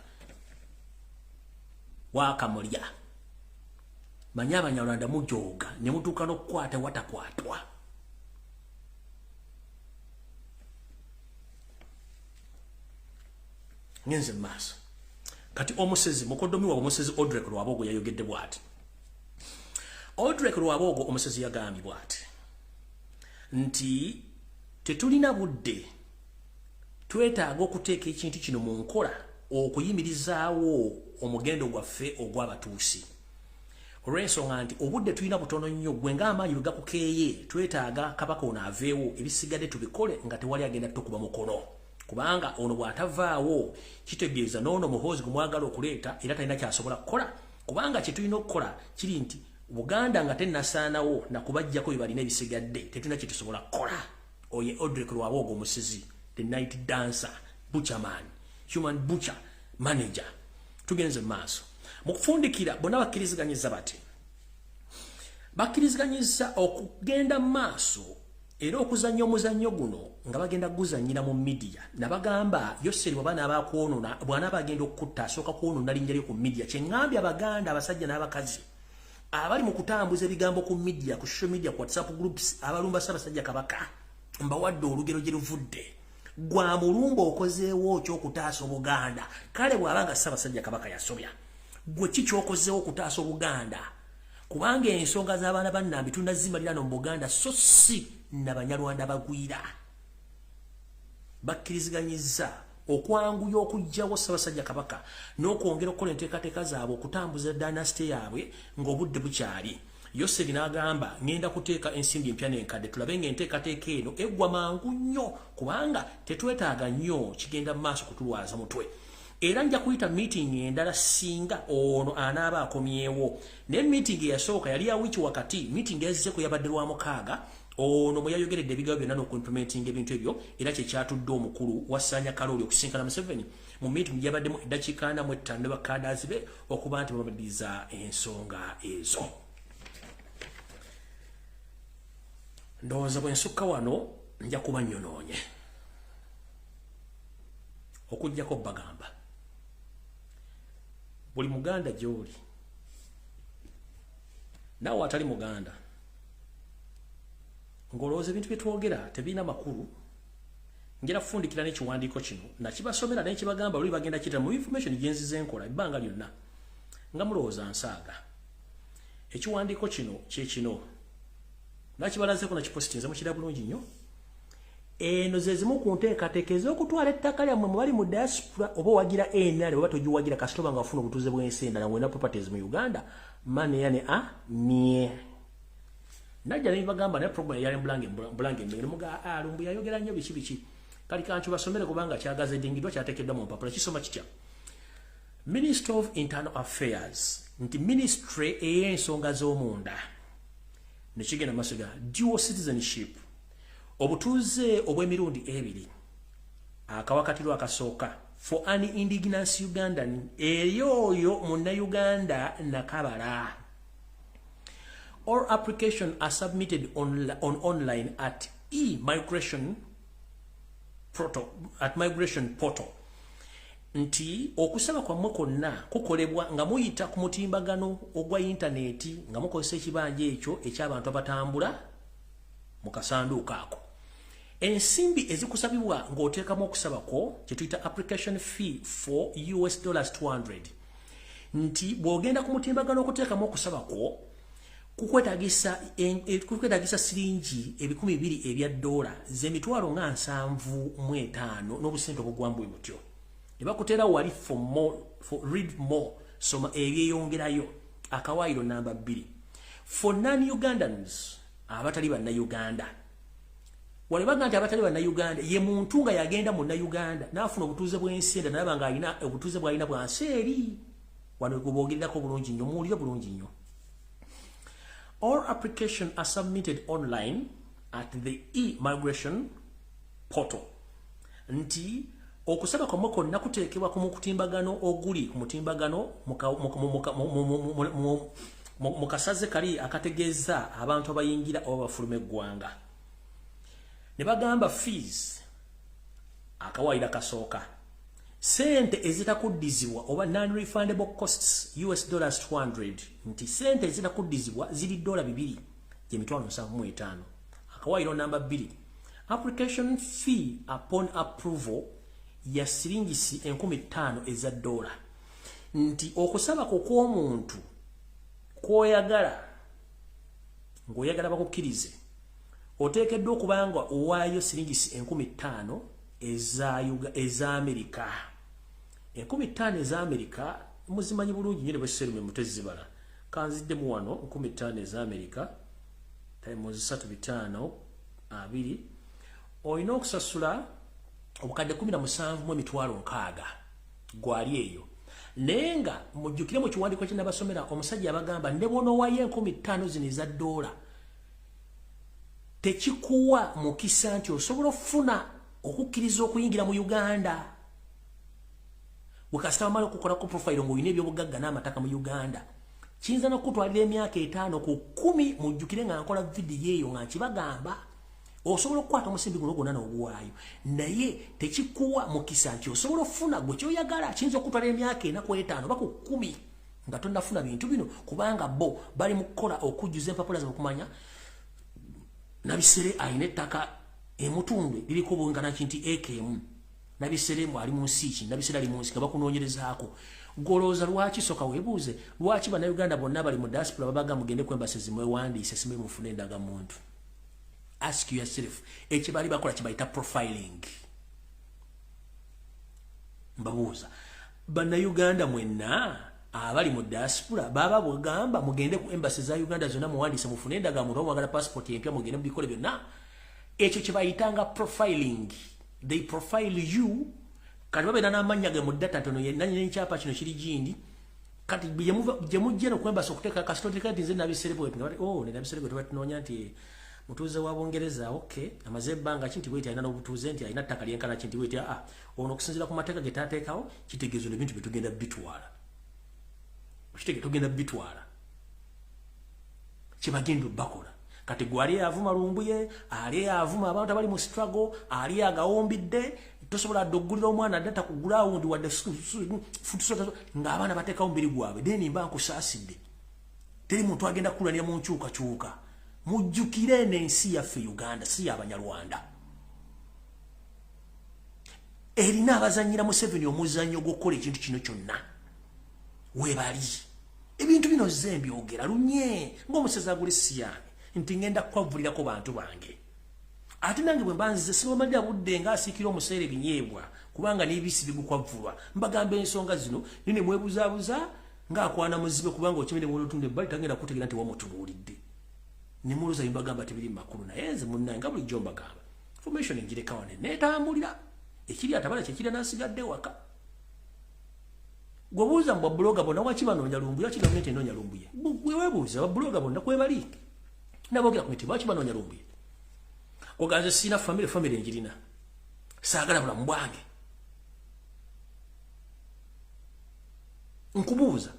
S1: Wakamolya. Manyaba nyalanda mujoga ne mutuka no kwata watakwatwa. Nyenze maso. Kati omusezi mukodomi wa omusezi Odrek Lwabogo yayogedde bwati. Odrek Lwabogo omusezi yagambye bwati. Nti tetulina budde twetaaga okuteeka ekintu kino mu nkola okuyimirizaawo omugendo gwaffe ogw'abatuusi. Olw'ensonga nti obudde tulina butono nnyo, gwe ng'amaanyi bwe gakukeeye twetaaga Kabaka ono aveewo, ebisigadde tubikole nga tewali agenda tukuba mukono. Kubanga ono bw'atavaawo kitegeeza n'ono muhoozi gumwagala okuleeta era talina kyasobola kukola. Kubanga kye tulina okukola kiri nti Buganda nga tennasaanawo nakubajjako bye balina ebisigadde tetulina kye tusobola kukola. Oye Odrek Lwabogo omusezi, the night dancer, butcherman, human butcher, manager. Tugenze maaso. Mu kufundikira bonna bakkiriziganyiza bati. Bakkiriziganyiza okugenda maaso era okuzannya omuzannyo guno nga bagenda guzannyira mu media. Nabagamba Yoseri bwana abakwonona bwana bagenda okutta asooka kwonona linnya lyo ku media. Kye ngambye Abaganda abasajja n'abakazi abali mu kutambuza ebigambo ku media, ku social media, ku WhatsApp groups, abalumba Ssaabasajja Kabaka mbawadde olugero gye luvudde. Gwa mulumba okozeewo ky'okutaasa Obuganda, kale bw'abanga Ssaabasajja Kabaka yasobya gwe kikyokozeewo okutaasa Obuganda, kubanga ensonga z'abaana bannambi tunazimalira no mu Buganda so si n'Abanyarwanda bagwira. Bakkiriziganyizza okwanguya okujjawo Ssaabasajja Kabaka n'okwongera okukola enteekateeka zaabwe okutambuza dynasty yaabwe ng'obudde bukyali. Yoseri n'agamba ngenda kuteeka ensimbi empya n'enkadde tulabe ng'enteekateeka eno eggwa mangu nnyo kubanga tetwetaaga nnyo kigenda mu maaso kutulwaza mutwe. Era nja kuyita meeting endala singa ono anaaba akomyewo. Ne meeting eyasooka yali ya wiki wakati, meeting yazizeko yabadde Lwamukaaga. Ono mwe yayogeredde ebigambo byonna n'okuimplementing ebintu ebyo era kye kyatudde omukulu wa Ssaanya Kalooli okusinkana Museveni mu meeting yabaddemu eddakiika 45 ne bakadaazi be okuba nti babaddiza ensonga ezo. Ndowooza bwe nsukka wano nja kuba nnyonoonye okuggyako bagamba buli Muganda gy'oli naawe atali Muganda ng'olowooza ebintu bye twogera tebiina makulu, njera kufundikira n'ekiwandiiko kino nakibasomera naye kibagamba luli bagenda kitera mu information gye nzize enkola ebbanga lyonna nga mulowooza nsaaga. Ekiwandiiko kino kye kino nakibalazeeko nakipositinze mukira bulungi nnyo. Eno ze zimu ku nteekateeka ez'okutwala ettaka lyammwe mu bali mu diaspora oba owagira NRA oba togiwagira kasita oba nga wafuna obutuuze bw'ensi endala ng'olina properties mu Uganda maneyane mie. Najja nebagamba ne program yali mbulange mbere muga Lumbuye ayogera nnyo biki kali kanchu basomere kubanga kyagaze dingidwa kyatekeddwa mu mpapula kisoma kitya. Minister of Internal Affairs nti ministry ey'ensonga z'omunda nekigenda masiga dual citizenship obutuuze obw'emirundi ebiri akawakatirwa akasooka for an indigenous Ugandan eyoyo munna-Uganda nakabala. All applications are submitted on online at migration portal. Nti okusaba kwammwe konna kukolebwa nga muyita ku mutimbagano ogwa intaneti nga mukozesa ekibanja ekyo eky'abantu abatambula mu kasanduuko ako. Ensimbi ezikusabibwa ng'oteekamu okusaba kwo kye tuyita application fee for $200. Nti bw'ogenda ku mutimbagano okuteekamu okusaba kwo kukwetagisa siringi $200 ebya dola $7,75 n'obusente obugwambwe butyo. Ne bakutera wali for read more soma ebyeyongerayo akawaayiro namba 2 for non-Ugandans abatali banna-Uganda. Walibaga nti abatali banna-Uganda ye muntu nga yagenda munna-Uganda n'afuna obutuuze bw'ensenda nalaba nga alina obutuuze bw'alina bwansi eri wano kuboogerirako bulungi nnyo muwulire bulungi nnyo. All applications are submitted online at the e-migration portal. Nti okusaba kwammwe konna kuteekebwa ku mutimbagano oguli ku mutimbagano mu kasaze kali akategeeza abantu abayingira oba bafuluma eggwanga. Ne bagamba fees akawaayiro kasooka sente ezitakuddizibwa oba non-refundable costs $200. Nti sente ezitakuddizibwa ziri $2 $75. Akawaayiro namba 2 application fee upon approval ya siringi $5,000 eza dola. Nti okusaba kw'omuntu kw'oyagala ng'oyagala bakukkirize oteekeddwa okubanga owaayo siringi $5,000 eza Amerika. $5,000 eza Amerika muzimanyi bulungi nnyo ne bweserume mutezibala kanziddemu wano $5,000 eza Amerika times 3 5 2 olina okusasula obukadde 17,600 gwali eyo. Naye nga mujjukire mu kiwandiiko kye nabasomera omusajja abagamba ne bw'onoowayo $5,000 zino eza dola tekikuwa mukisa nti osobola okufuna okukkiriza okuyingira mu Uganda. Wekasita bamala okukolako profile ng'olina ebyobugagga n'amataka mu Uganda kiyinza n'okutwalira emyaka 5 ku 10. Mujjukire nga nkola vidiyo eyo nga nkibagamba osobola okukwata omusimbi guno gwonna n'oguwaayo naye tekikuwa mukisa nti osobola okufuna gwe kyoyagala. Kiyinza okutwalira emyaka 4 ku 5 oba ku 10 nga tonnafuna bintu bino kubanga bo bali mu kukola okujjuza empapula z'okumanya nabisere ayina ettaka emutundwe liriko bwengana kinti ekemu nabisere ali mu nsi ki nabisere ali mu nsi nga bakunoonyerezaako. Golooza lwaki soka weebuuze lwaki banna-Uganda bonna bali mu diaspora babaga mugende ku embassy zimwewandiise simwe mufune endagamuntu. Ask yourself ekyo bali bakola kibayita profiling. Mbabuuza banna-Uganda mwenna abali mu diaspora baba bwegamba mugende ku embassy za Uganda zonna muwandiise mufune endagamuntu mwagala passport empya mugende mu bikole byonna ekyo kibayitanga profiling. They profile you kati babeera n'amannya ge mu data ntono nanyina ekyapa kino kiri gindi kati gye mujja n'okwembasa okuteeka kasitoti kati nze nabisere bwe nga bati ne nabisere bwe tubatunoonya nti mutuuze wa Bungereza okay amaze ebbanga ki nti bweti alina n'obutuuze nti alina ttaka lyenkana ki nti bweti ono okusinziira ku mateeka ge taateekawo kitegeezo ebintu bye tugenda bitwala tugenda bitwala kye bagenda bakola. Kati gwali avuma Lumbuye ali avuma abantu abali mu struggle ali agawombidde tosobola doggulira omwana data ku ground wadde futusota ng'abaana bateekawo mubiri gwabwe deni mba nkusaasidde teri muntu agenda kukulanira mu nkyukakyuka. Mujjukire n'ensi yaffe Uganda si y'Abanyarwanda erina abazanyira mu 7 omuzannyo gw'okukola ekintu kino kyonna weebali ebintu bino zze mbyogera lunye ng'omusezi agula essiyani nti ngenda kwavulirako bantu bange ate nange bwe mbanzize sibamalira budde ng'asiikira omuseere ebinyeebwa kubanga n'ebisi bigukwavulwa. Mbagamba ensonga zino nine mwebuzaabuza ng'akwana muzibe kubanga okimene mwolotunde ebbali tagenda kutegeera nti wamutunuulidde ne muluza mbagamba tebiri makulu naye nze munnaye nga bulijjo mbagamba information engirekawo ne neetambulira ekiri atabala kyekiri n'asigadde waka. Gobuza mwa bloga bona wachiba no nyalumbuye wachi government eno nyalumbuye. Webuza bloga bona kwebali. Nabogera ku mitiba wachiba no nyalumbuye. Ogaze sina family njirina. Sagala bula mbwange. Nkubuza.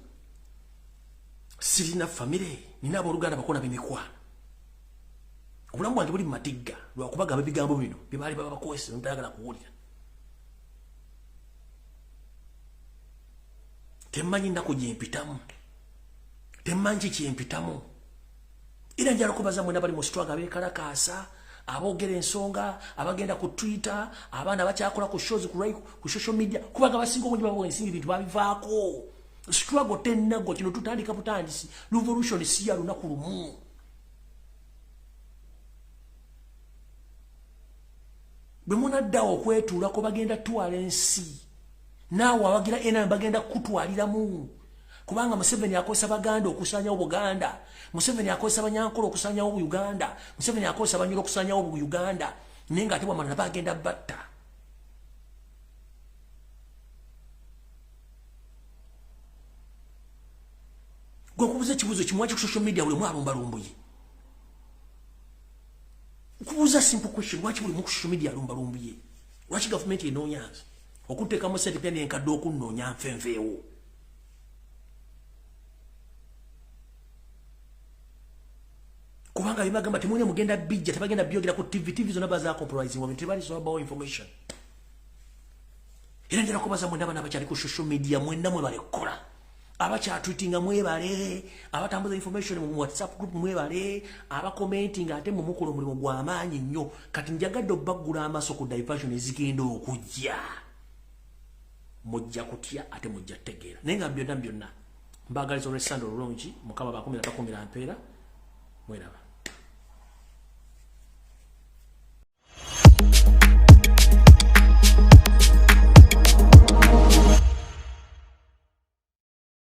S1: Sirina family nina Uganda bakona bimikwana. Obulamu bwange buli matiga lwakubaga bigambo bino bibali baba bakwese ndagala kuwulira. Temanyi ndako jempitamu. Temanyi kyempitamu. Ira njala kubaza mwena bali mu struggle abekalakasa, abogera ensonga, abagenda ku Twitter, abana bakyakola ku shows ku social media, kubaga basinga obungi babo ensingi bintu babivaako. Struggle tennago kino tutandika butandisi. Revolution si ya lunaku lumu. Bwe munaddawo okwetuula ko bagenda twala ensi. Naawe abagira ena bagenda kutwaliramu. Kubanga Museveni akozesa Baganda okusanya Obuganda. Museveni akozesa Abanyankole okusanya Uganda. Museveni akozesa Abanyoro okusanya Uganda. Nenga ate bwamala bagenda batta. Gokubuza kibuzo kimwachi ku social media buli mwalumba lumbuye. Kubuza simple question wachi buli mu social media lumba lumbuye. Wachi government enonyaza. Okuteka mu set pene enkaddo okunnonya nfenveewo. Kubanga bimagamba temune mugenda bijja tebagenda byogera ku TV zona baza compromising wa tebali so about information. Era njera kubaza mwenda bana bachali ku social media mwenda mwe balekola. Abacha tweetinga mwebale, abatambuza information mu WhatsApp group mwebale, aba commenting ate mu mukolo mulimo gwa amaanyi nnyo. Kati njagadde obbagula amaso ku diversion ezigenda okujja. Mujja kutya ate mujja tegeera. Nenga byonna mbagaliza olw'essande olulungi mukama bakumira takumira mpeera mweraba.